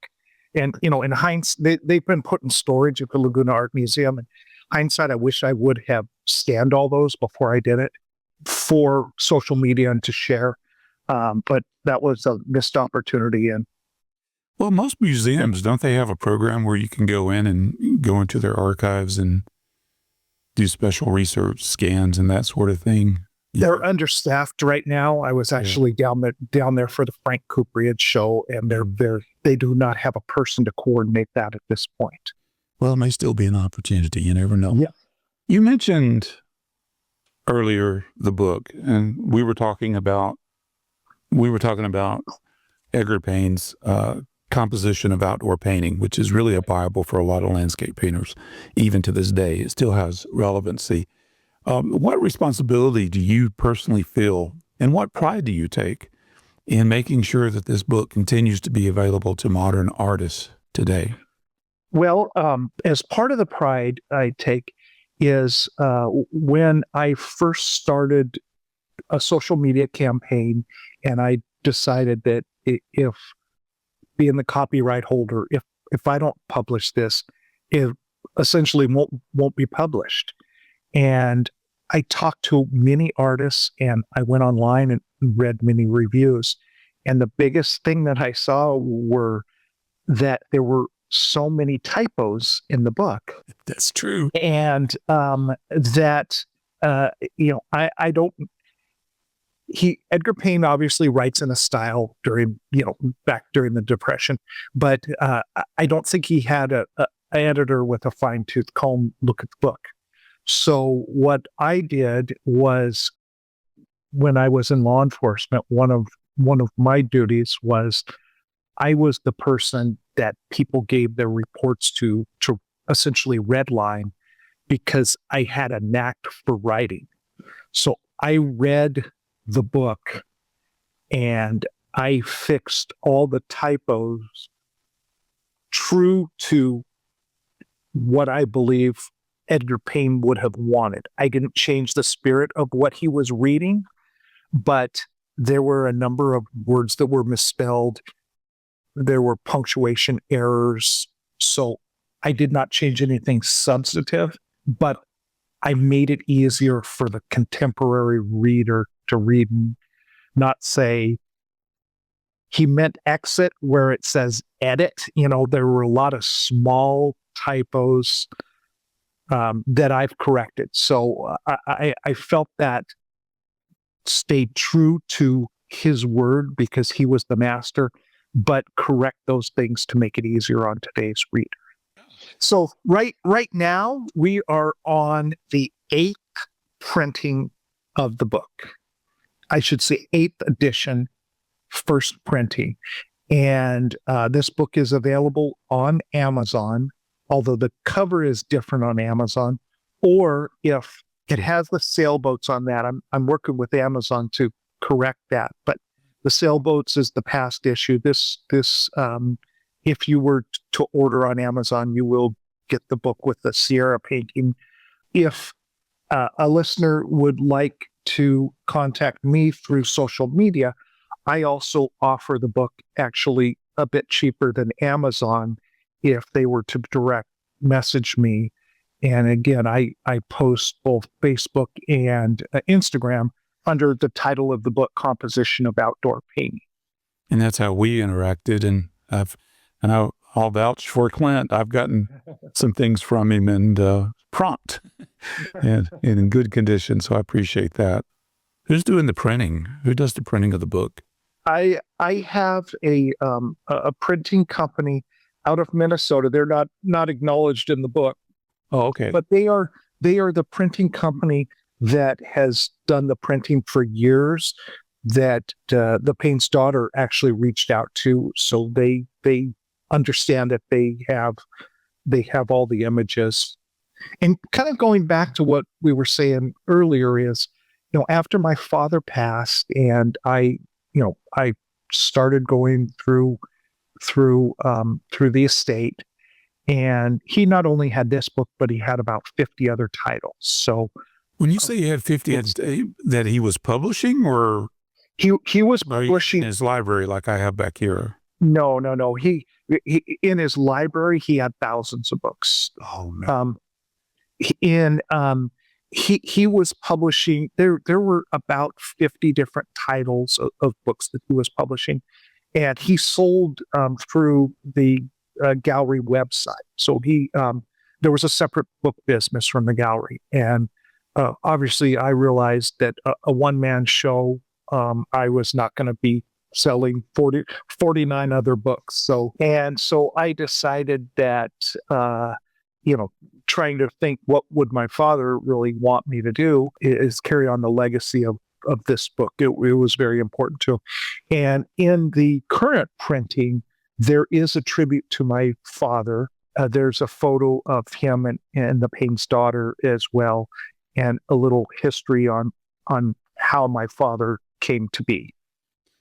And, in hindsight, they've been put in storage at the Laguna Art Museum. In hindsight, I wish I would have scanned all those before I did it for social media and to share. But that was a missed opportunity. And Well, most museums, don't they have a program where you can go in and go into their archives and do special research scans and that sort of thing? they're understaffed right now. I was actually down there for the Frank Kupridge show, and they do not have a person to coordinate that at this point. Well, it may still be an opportunity. You never know. Yeah. You mentioned earlier the book, and we were talking about Edgar Payne's composition of outdoor painting, which is really a Bible for a lot of landscape painters, even to this day. It still has relevancy. What responsibility do you personally feel, and what pride do you take in making sure that this book continues to be available to modern artists today? Well, as part of the pride I take is when I first started a social media campaign, and I decided that if being the copyright holder, if I don't publish this, it essentially won't be published. And I talked to many artists, and I went online and read many reviews. And the biggest thing that I saw were that there were so many typos in the book. That's true. And that, I don't, Edgar Payne obviously writes in a style back during the Depression, but I don't think he had an editor with a fine-tooth comb look at the book. So what I did was, when I was in law enforcement, one of my duties was I was the person that people gave their reports to essentially redline, because I had a knack for writing. So I read the book and I fixed all the typos true to what I believe Edgar Payne would have wanted. I didn't change the spirit of what he was reading, but there were a number of words that were misspelled. There were punctuation errors. So I did not change anything substantive, but I made it easier for the contemporary reader to read and not say, he meant exit where it says edit. There were a lot of small typos that I've corrected. So I felt that stayed true to his word because he was the master, but correct those things to make it easier on today's reader. So right now we are on the 8th printing of the book. I should say 8th edition, first printing. And this book is available on Amazon, although the cover is different on Amazon. Or if it has the sailboats on that, I'm working with Amazon to correct that. But the sailboats is the past issue. This if you were to order on Amazon, you will get the book with the Sierra painting. If a listener would like to contact me through social media, I also offer the book actually a bit cheaper than Amazon if they were to direct message me. And again, I post both Facebook and Instagram under the title of the book, Composition of Outdoor Painting. And that's how we interacted. And I'll vouch for Clint. I've gotten some things from him, and prompt and in good condition. So I appreciate that. Who's doing the printing? Who does the printing of the book? I have a printing company out of Minnesota. They're not acknowledged in the book. Oh, okay. But they are the printing company that has done the printing for years, that the Payne's daughter actually reached out to. So they understand that they have all the images. And kind of going back to what we were saying earlier is, after my father passed, and I started going through the estate, and he not only had this book, but he had about 50 other titles. So when you say he had 50 that he was publishing, or he was publishing in his library like I have back here? No. He in his library, he had thousands of books. Oh, man. In he was publishing. There were about 50 different titles of books that he was publishing, and he sold through the gallery website. So there was a separate book business from the gallery, and obviously I realized that a one-man show, I was not going to be selling 49 other books. So I decided that, trying to think what would my father really want me to do is carry on the legacy of this book. It was very important to him. And in the current printing, there is a tribute to my father. There's a photo of him and the Payne's daughter as well, and a little history on how my father came to be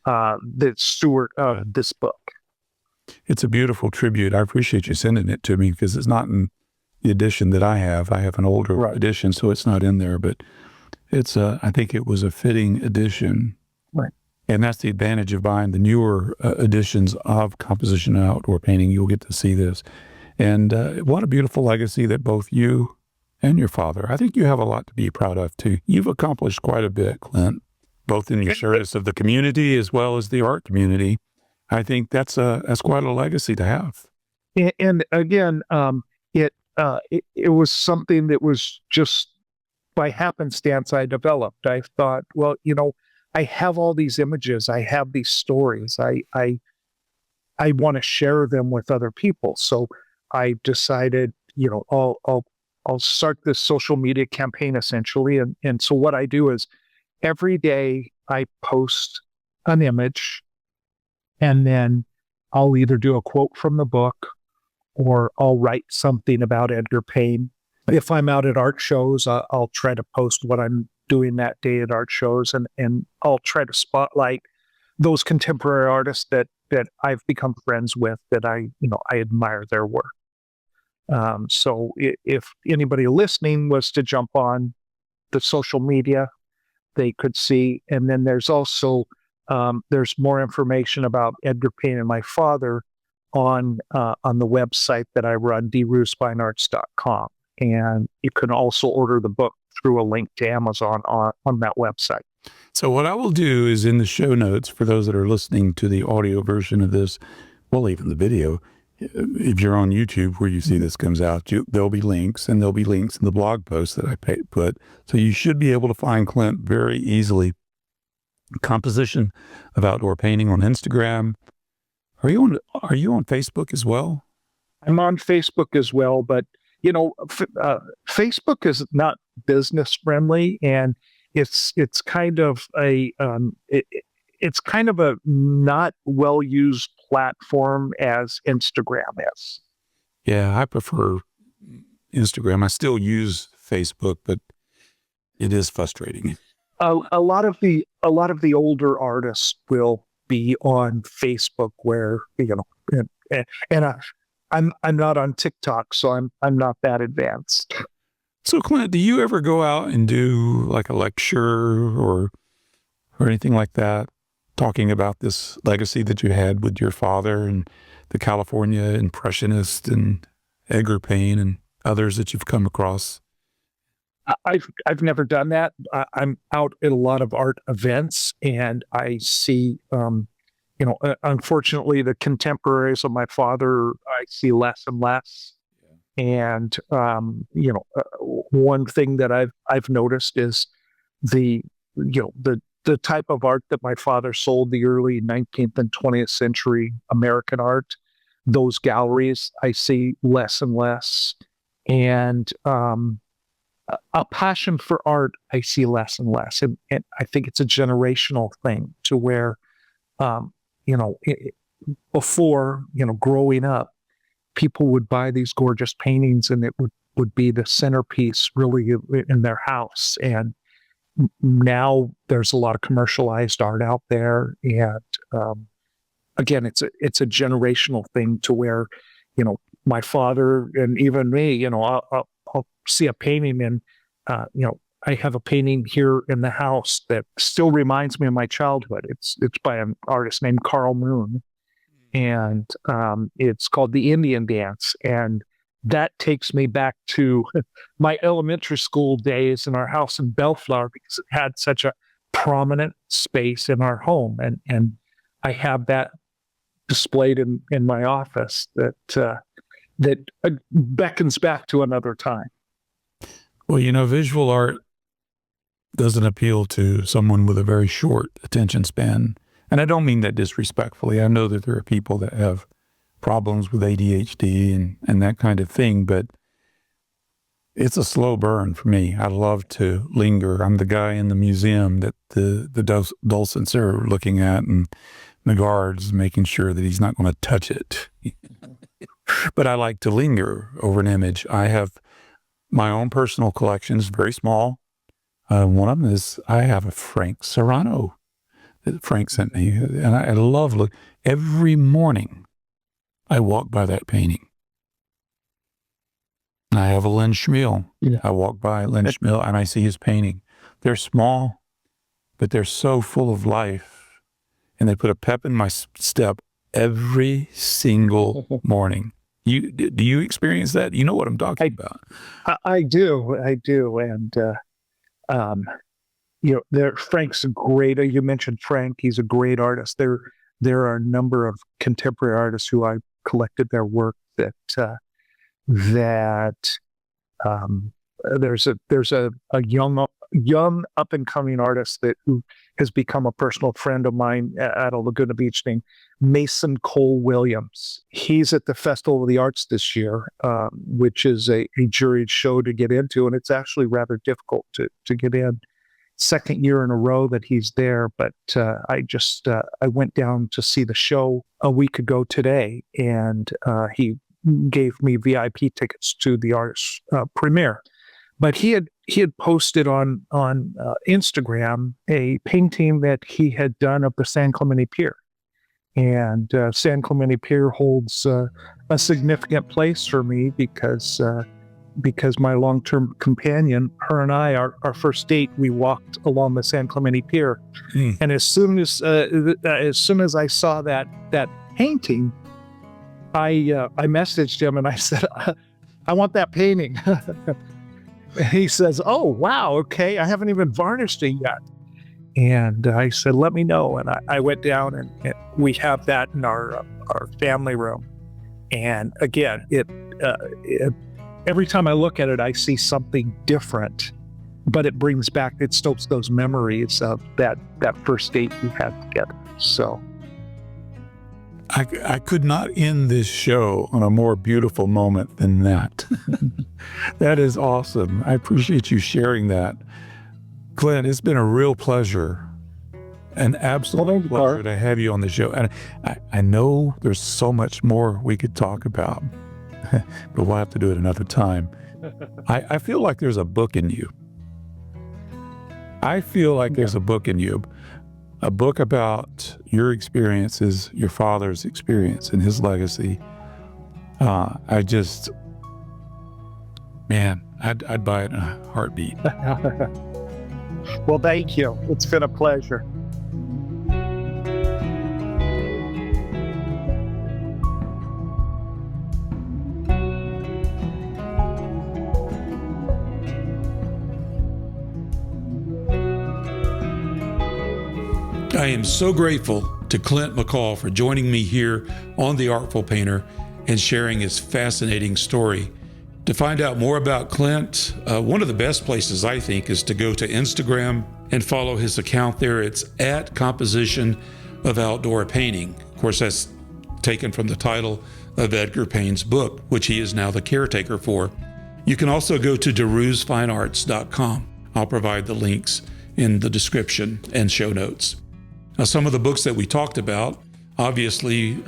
the steward of this book. It's a beautiful tribute. I appreciate you sending it to me because it's not in the edition that I have. I have an older edition, so it's not in there, but it's I think it was a fitting edition. Right. And that's the advantage of buying the newer editions of composition and outdoor painting. You'll get to see this. And what a beautiful legacy that both you and your father, I think you have a lot to be proud of too. You've accomplished quite a bit, Clint, both in your service of the community as well as the art community. I think that's quite a legacy to have. And again, it was something that was just by happenstance I developed. I thought, well, I have all these images, I have these stories, I want to share them with other people. So I decided, I'll start this social media campaign essentially. And so what I do is every day I post an image, and then I'll either do a quote from the book or I'll write something about Edgar Payne. If I'm out at art shows, I'll try to post what I'm doing that day at art shows, and I'll try to spotlight those contemporary artists that I've become friends with, that I admire their work. So if anybody listening was to jump on the social media, they could see. And then there's also there's more information about Edgar Payne and my father on the website that I run, DeRueSpineArts.com. And you can also order the book through a link to Amazon on that website. So what I will do is in the show notes, for those that are listening to the audio version of this, well, even the video, if you're on YouTube where you see this comes out, there'll be links, and there'll be links in the blog post that I put. So you should be able to find Clint very easily. Composition of Outdoor Painting on Instagram. Are you on Facebook as well? I'm on Facebook as well, but Facebook is not business friendly, and it's kind of a it's kind of a not well used platform as Instagram is. Yeah, I prefer Instagram. I still use Facebook, but it is frustrating. A lot of the older artists will be on Facebook, where I'm not on TikTok, so I'm not that advanced. So Clint, do you ever go out and do like a lecture or anything like that, talking about this legacy that you had with your father and the California Impressionist and Edgar Payne and others that you've come across? I've never done that. I'm out at a lot of art events, and I see, unfortunately, the contemporaries of my father, I see less and less. And one thing that I've noticed is the type of art that my father sold, the early 19th and 20th century American art. Those galleries I see less and less, and a passion for art I see less and less, and I think it's a generational thing to where, before, growing up, people would buy these gorgeous paintings, and it would be the centerpiece really in their house. And now there's a lot of commercialized art out there, and again, it's a generational thing to where, my father and even me, I'll see a painting, and I have a painting here in the house that still reminds me of my childhood. It's by an artist named Carl Moon, and it's called the Indian Dance. And that takes me back to my elementary school days in our house in Bellflower, because it had such a prominent space in our home. And I have that displayed in my office that beckons back to another time. Well, visual art doesn't appeal to someone with a very short attention span. And I don't mean that disrespectfully. I know that there are people that have problems with ADHD and that kind of thing, but it's a slow burn for me. I love to linger. I'm the guy in the museum that the docents are looking at, and the guards making sure that he's not going to touch it. But I like to linger over an image. I have my own personal collections, very small. One of them is, I have a Frank Serrano that Frank sent me, and I love look. Every morning I walk by that painting. I have a Len Schmiel. Yeah. I walk by Len Schmiel and I see his painting. They're small, but they're so full of life, and they put a pep in my step every single morning. Do you experience that? You know what I'm talking about. I do. And Frank's great. You mentioned Frank. He's a great artist. There are a number of contemporary artists who I collected their work that there's a young up and coming artist who has become a personal friend of mine out of Laguna Beach, named Mason Cole Williams. He's at the Festival of the Arts this year, which is a juried show to get into, and it's actually rather difficult to get in. Second year in a row that he's there, but I went down to see the show a week ago today, and he gave me VIP tickets to the artist premiere. But he had posted on Instagram a painting that he had done of the San Clemente Pier, and San Clemente Pier holds a significant place for me because my long-term companion, her and I, our first date, we walked along the San Clemente Pier, and as soon as I saw that painting, I messaged him and I said, I want that painting. He says, "Oh, wow, okay, I haven't even varnished it yet." And I said, "Let me know." And I went down and we have that in our family room. And again, it every time I look at it, I see something different, but it stokes those memories of that first date we had together. So I could not end this show on a more beautiful moment than that. That is awesome. I appreciate you sharing that. Clint, it's been a real pleasure, an absolute pleasure to have you on the show. And I know there's so much more we could talk about, but we'll have to do it another time. I feel like there's a book in you. There's a book in you. A book about your experiences, your father's experience and his legacy. I'd buy it in a heartbeat. Well, thank you. It's been a pleasure. I am so grateful to Clint McCall for joining me here on The Artful Painter and sharing his fascinating story. To find out more about Clint, one of the best places I think is to go to Instagram and follow his account there. It's at Composition of Outdoor Painting. Of course, that's taken from the title of Edgar Payne's book, which he is now the caretaker for. You can also go to DeRuzFineArts.com. I'll provide the links in the description and show notes. Now, some of the books that we talked about, obviously,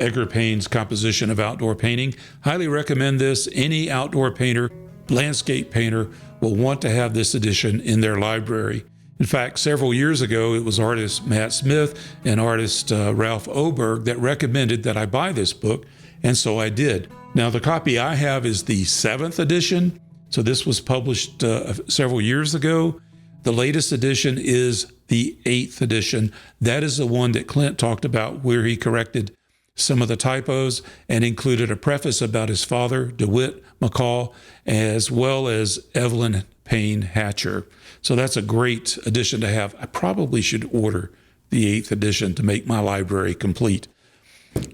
Edgar Payne's Composition of Outdoor Painting. Highly recommend this. Any outdoor painter, landscape painter, will want to have this edition in their library. In fact, several years ago, it was artist Matt Smith and artist Ralph Oberg that recommended that I buy this book, and so I did. Now, the copy I have is the 7th edition, so this was published several years ago. The latest edition is the 8th edition. That is the one that Clint talked about, where he corrected some of the typos and included a preface about his father, DeWitt McCall, as well as Evelyn Payne Hatcher. So that's a great addition to have. I probably should order the 8th edition to make my library complete.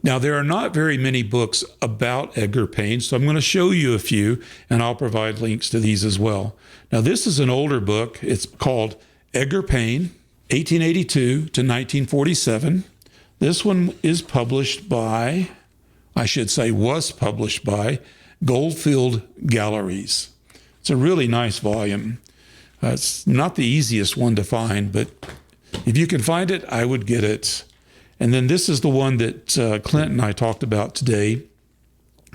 Now, there are not very many books about Edgar Payne, so I'm going to show you a few, and I'll provide links to these as well. Now, this is an older book. It's called Edgar Payne, 1882 to 1947. This one is published by, was published by Goldfield Galleries. It's a really nice volume. It's not the easiest one to find, but if you can find it, I would get it. And then this is the one that Clint and I talked about today,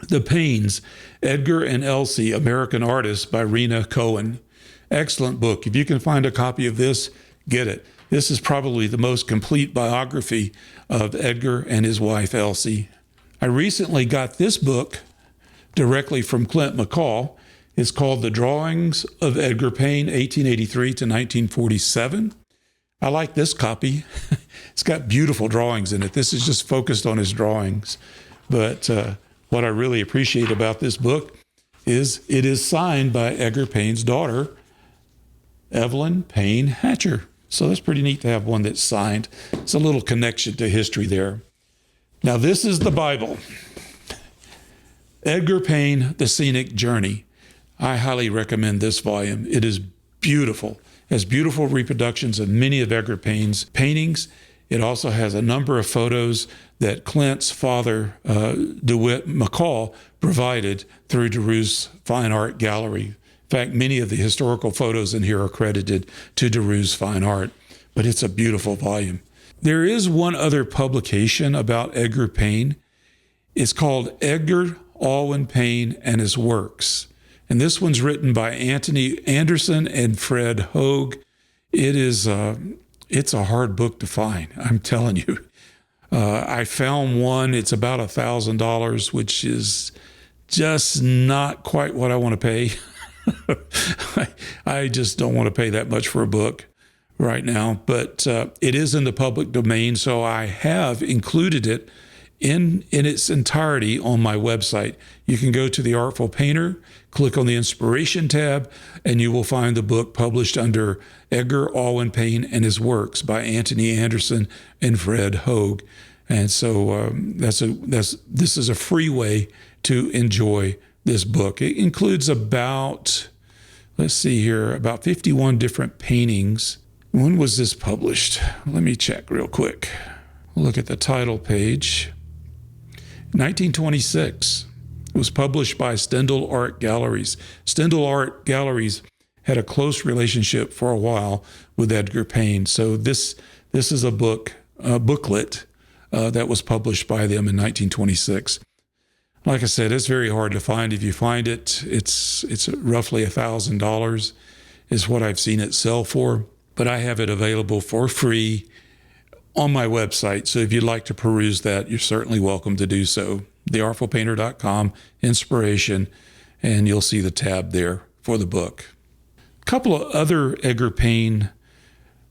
The Paynes, Edgar and Elsie, American Artists by Rena Cohen. Excellent book. If you can find a copy of this, get it. This is probably the most complete biography of Edgar and his wife, Elsie. I recently got this book directly from Clint McCall. It's called The Drawings of Edgar Payne, 1883 to 1947. I like this copy. It's got beautiful drawings in it. This is just focused on his drawings. But what I really appreciate about this book is it is signed by Edgar Payne's daughter, Evelyn Payne Hatcher. So that's pretty neat to have one that's signed. It's a little connection to history there. Now, this is the Bible. Edgar Payne, The Scenic Journey. I highly recommend this volume. It is beautiful. It has beautiful reproductions of many of Edgar Payne's paintings. It also has a number of photos that Clint's father, DeWitt McCall, provided through DeRue's Fine Art Gallery. In fact, many of the historical photos in here are credited to DeRue's Fine Art, but it's a beautiful volume. There is one other publication about Edgar Payne. It's called Edgar Alwin Payne and His Works. And this one's written by Anthony Anderson and Fred Hogue. It's a hard book to find, I'm telling you. I found one. It's about $1,000, which is just not quite what I want to pay. I just don't want to pay that much for a book right now. But it is in the public domain, so I have included it in its entirety on my website. You can go to the Artful Painter, click on the Inspiration tab, and you will find the book published under Edgar Alwin Payne and His Works by Anthony Anderson and Fred Hogue. And so this is a free way to enjoy this book. It includes about 51 different paintings. When was this published? Let me check real quick. Look at the title page. 1926. It was published by Stendhal Art Galleries. Stendhal Art Galleries had a close relationship for a while with Edgar Payne. So this is a booklet that was published by them in 1926. Like I said, it's very hard to find. If you find it, it's roughly $1,000 is what I've seen it sell for. But I have it available for free on my website. So if you'd like to peruse that, you're certainly welcome to do so. theartfulpainter.com, Inspiration, and you'll see the tab there for the book. A couple of other Edgar Payne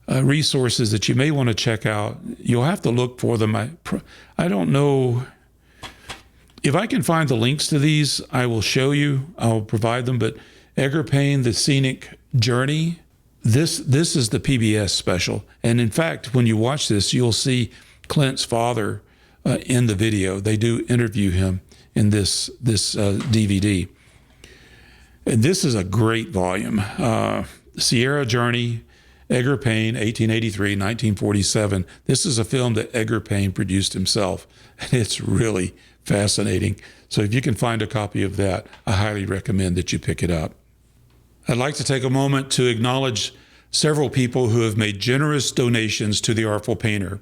resources that you may want to check out. You'll have to look for them. I don't know. If I can find the links to these, I will show you. I'll provide them. But Edgar Payne, The Scenic Journey, this is the PBS special. And in fact, when you watch this, you'll see Clint's father in the video. They do interview him in this DVD. And this is a great volume. Sierra Journey, Edgar Payne, 1883, 1947. This is a film that Edgar Payne produced himself. And it's really fascinating. So if you can find a copy of that, I highly recommend that you pick it up. I'd like to take a moment to acknowledge several people who have made generous donations to the Artful Painter.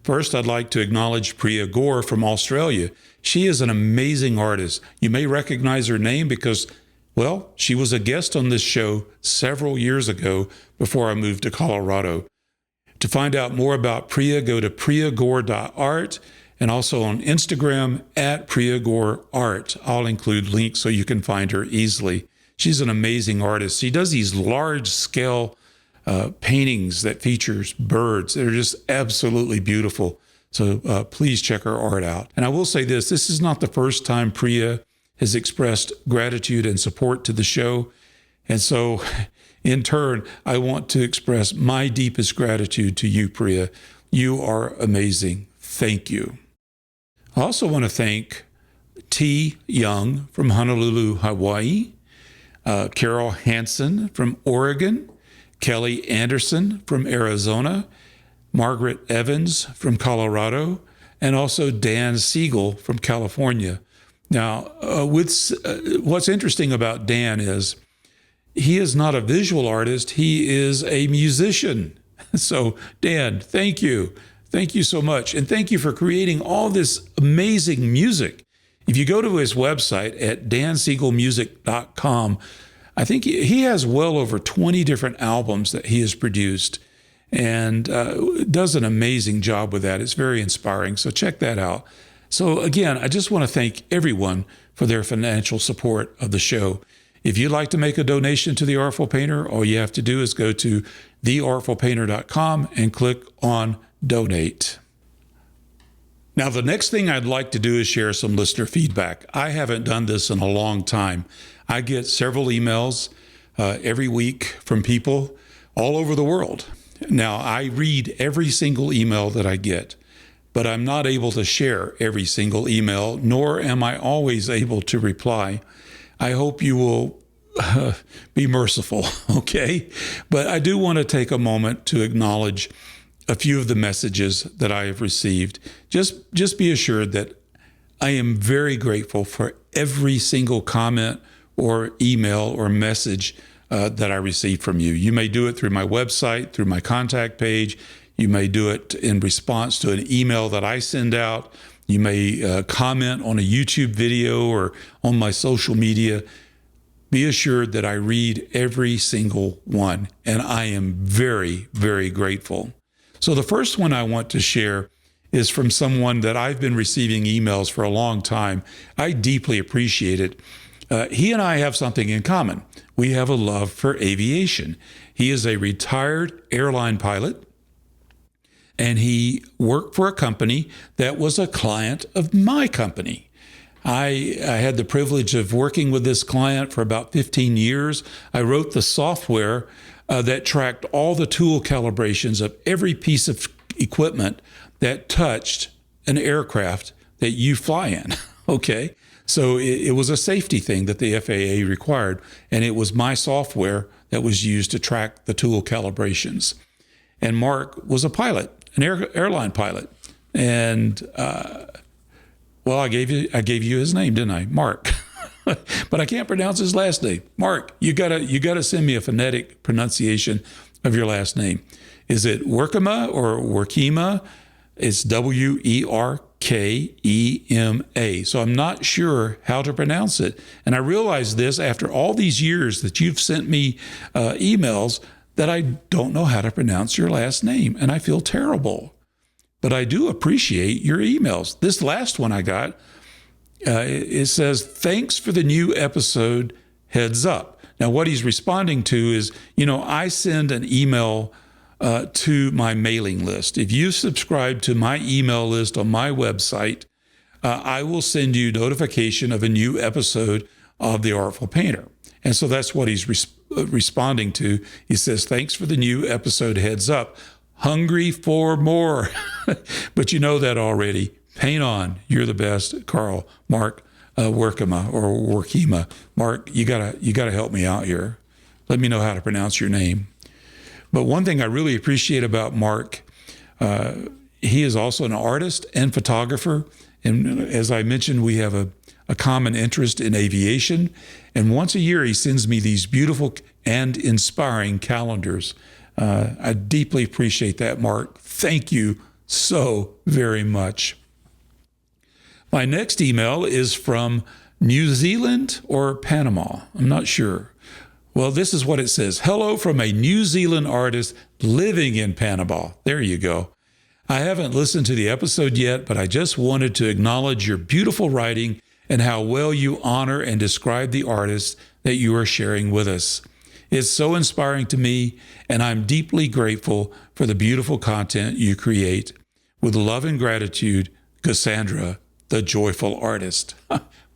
First, I'd like to acknowledge Priya Gore from Australia. She is an amazing artist. You may recognize her name because, well, she was a guest on this show several years ago before I moved to Colorado. To find out more about Priya, go to priyagore.art and also on Instagram @PriyaGoreArt. I'll include links so you can find her easily. She's an amazing artist. She does these large-scale paintings that features birds. They're just absolutely beautiful. So please check her art out. And I will say this is not the first time Priya has expressed gratitude and support to the show. And so in turn, I want to express my deepest gratitude to you, Priya. You are amazing. Thank you. I also want to thank T. Young from Honolulu, Hawaii, Carol Hansen from Oregon, Kelly Anderson from Arizona, Margaret Evans from Colorado, and also Dan Siegel from California. Now, what's interesting about Dan is he is not a visual artist. He is a musician. So, Dan, thank you. Thank you so much. And thank you for creating all this amazing music. If you go to his website at dansiegelmusic.com, I think he has well over 20 different albums that he has produced and does an amazing job with that. It's very inspiring. So check that out. So again, I just want to thank everyone for their financial support of the show. If you'd like to make a donation to The Artful Painter, all you have to do is go to theartfulpainter.com and click on Donate. Now, the next thing I'd like to do is share some listener feedback. I haven't done this in a long time. I get several emails every week from people all over the world. Now, I read every single email that I get, but I'm not able to share every single email, nor am I always able to reply. I hope you will be merciful, okay? But I do want to take a moment to acknowledge a few of the messages that I have received. Just be assured that I am very grateful for every single comment or email or message that I receive from you. You may do it through my website, through my contact page. You may do it in response to an email that I send out. You may comment on a YouTube video or on my social media. Be assured that I read every single one, and I am very, very grateful. So the first one I want to share is from someone that I've been receiving emails for a long time. I deeply appreciate it. He and I have something in common. We have a love for aviation. He is a retired airline pilot, and he worked for a company that was a client of my company. I had the privilege of working with this client for about 15 years. I wrote the software that tracked all the tool calibrations of every piece of equipment that touched an aircraft that you fly in, okay? So it was a safety thing that the FAA required, and it was my software that was used to track the tool calibrations. And Mark was a pilot, an airline pilot. And, well, I gave you his name, didn't I? Mark. But I can't pronounce his last name. Mark, you gotta send me a phonetic pronunciation of your last name. Is it Werkema or Werkema? It's Werkema. So I'm not sure how to pronounce it. And I realized this after all these years that you've sent me emails that I don't know how to pronounce your last name, and I feel terrible. But I do appreciate your emails. This last one I got, it says, thanks for the new episode, heads up. Now, what he's responding to is, I send an email to my mailing list. If you subscribe to my email list on my website, I will send you notification of a new episode of The Artful Painter. And so that's what he's responding to. He says, thanks for the new episode, heads up. Hungry for more. But you know that already. Paint on. You're the best, Carl. Mark Werkema or Werkema. Mark, you gotta help me out here. Let me know how to pronounce your name. But one thing I really appreciate about Mark, he is also an artist and photographer. And as I mentioned, we have a common interest in aviation. And once a year, he sends me these beautiful and inspiring calendars. I deeply appreciate that, Mark. Thank you so very much. My next email is from New Zealand or Panama. I'm not sure. Well, this is what it says. Hello from a New Zealand artist living in Panama. There you go. I haven't listened to the episode yet, but I just wanted to acknowledge your beautiful writing and how well you honor and describe the artists that you are sharing with us. It's so inspiring to me, and I'm deeply grateful for the beautiful content you create. With love and gratitude, Cassandra, the joyful artist.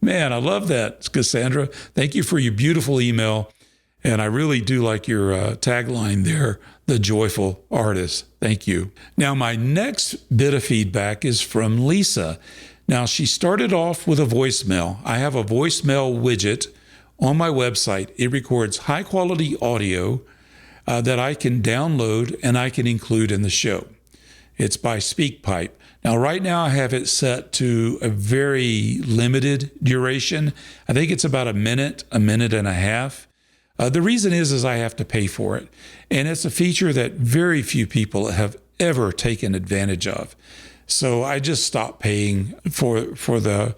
Man, I love that, Cassandra. Thank you for your beautiful email. And I really do like your tagline there, the joyful artist. Thank you. Now, my next bit of feedback is from Lisa. Now, she started off with a voicemail. I have a voicemail widget on my website. It records high-quality audio that I can download and I can include in the show. It's by SpeakPipe. Now, right now, I have it set to a very limited duration. I think it's about a minute and a half. The reason is I have to pay for it. And it's a feature that very few people have ever taken advantage of. So I just stopped paying for the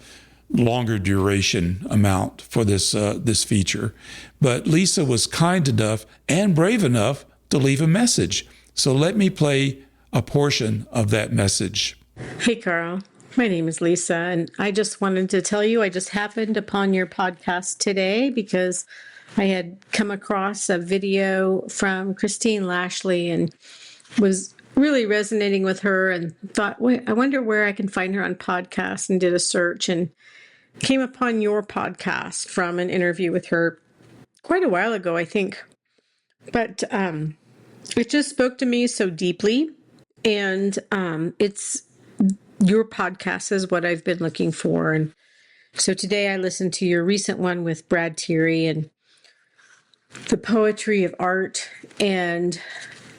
longer duration amount for this feature. But Lisa was kind enough and brave enough to leave a message. So let me play a portion of that message. Hey, Carl. My name is Lisa, and I just wanted to tell you I just happened upon your podcast today because I had come across a video from Christine Lashley and was really resonating with her and thought, wait, I wonder where I can find her on podcasts, and did a search and came upon your podcast from an interview with her quite a while ago, I think. But it just spoke to me so deeply, and it's your podcast is what I've been looking for. And so today I listened to your recent one with Brad Thierry and the poetry of art and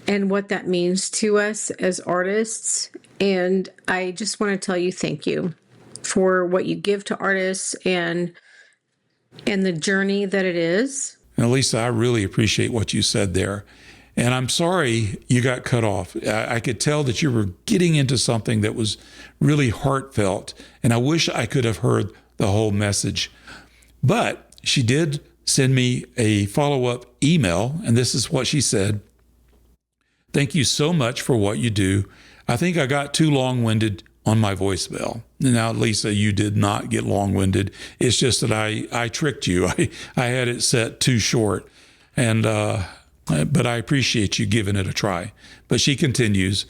what that means to us as artists. And I just want to tell you thank you for what you give to artists and the journey that it is. Now, Lisa, I really appreciate what you said there. And I'm sorry you got cut off. I could tell that you were getting into something that was really heartfelt. And I wish I could have heard the whole message. But she did send me a follow-up email, and this is what she said. Thank you so much for what you do. I think I got too long-winded on my voicemail. Now, Lisa, you did not get long-winded. It's just that I tricked you. I had it set too short. And but I appreciate you giving it a try. But she continues,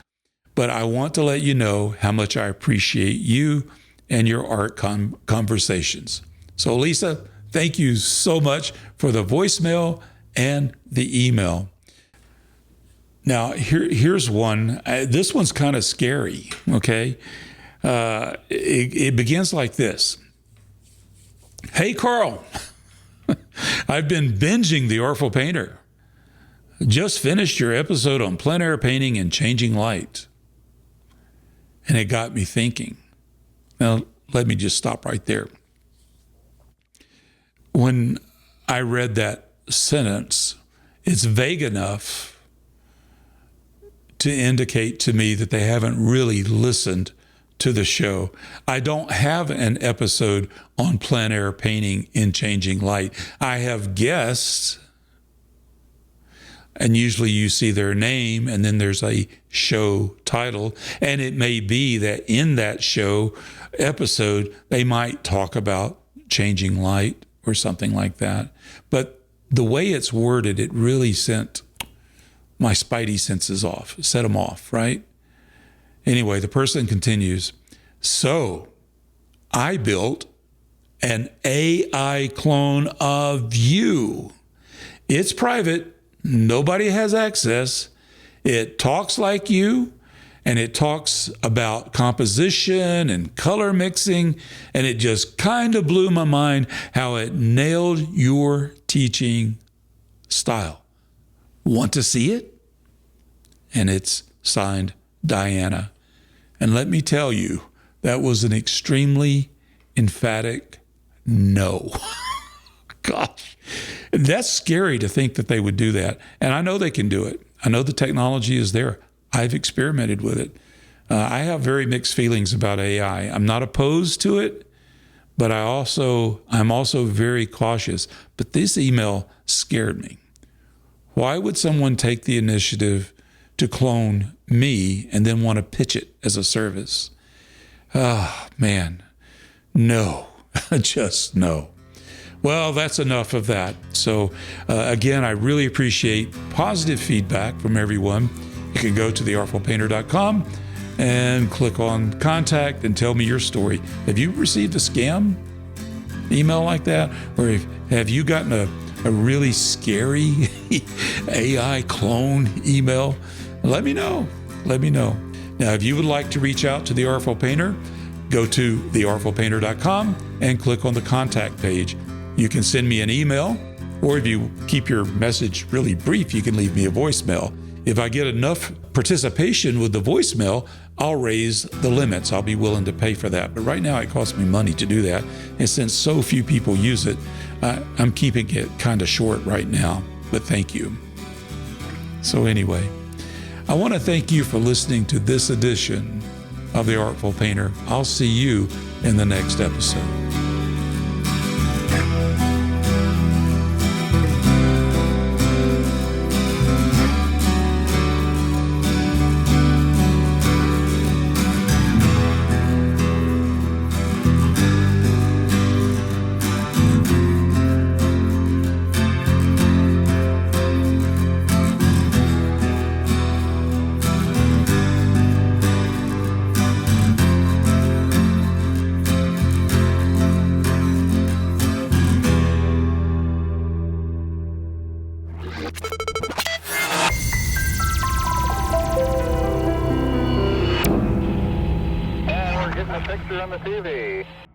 but I want to let you know how much I appreciate you and your art conversations. So, Lisa, thank you so much for the voicemail and the email. Now, here's one. This one's kind of scary, okay? It begins like this. Hey, Carl. I've been binging The Artful Painter. Just finished your episode on plein air painting and changing light. And it got me thinking. Now, let me just stop right there. When I read that sentence, it's vague enough to indicate to me that they haven't really listened to the show. I don't have an episode on plein air painting and changing light. I have guests, and usually you see their name and then there's a show title. And it may be that in that show episode, they might talk about changing light or something like that. But the way it's worded, it really sent my spidey senses off, set them off, right? Anyway, the person continues, so I built an AI clone of you. It's private. Nobody has access. It talks like you, and it talks about composition and color mixing, and it just kind of blew my mind how it nailed your teaching style. Want to see it? And it's signed Diana. And let me tell you, that was an extremely emphatic no. Gosh. That's scary to think that they would do that. And I know they can do it. I know the technology is there. I've experimented with it. I have very mixed feelings about AI. I'm not opposed to it, but I'm also very cautious. But this email scared me. Why would someone take the initiative to clone me and then want to pitch it as a service? Man, no, just no. Well, that's enough of that. So again, I really appreciate positive feedback from everyone. You can go to theartfulpainter.com and click on contact and tell me your story. Have you received a scam email like that? Or have you gotten a really scary AI clone email? Let me know. Let me know. Now, if you would like to reach out to the Artful Painter, go to theartfulpainter.com and click on the contact page. You can send me an email, or if you keep your message really brief, you can leave me a voicemail. If I get enough participation with the voicemail, I'll raise the limits. I'll be willing to pay for that. But right now it costs me money to do that. And since so few people use it, I'm keeping it kind of short right now. But thank you. So anyway, I want to thank you for listening to this edition of The Artful Painter. I'll see you in the next episode. And we're getting a picture on the TV.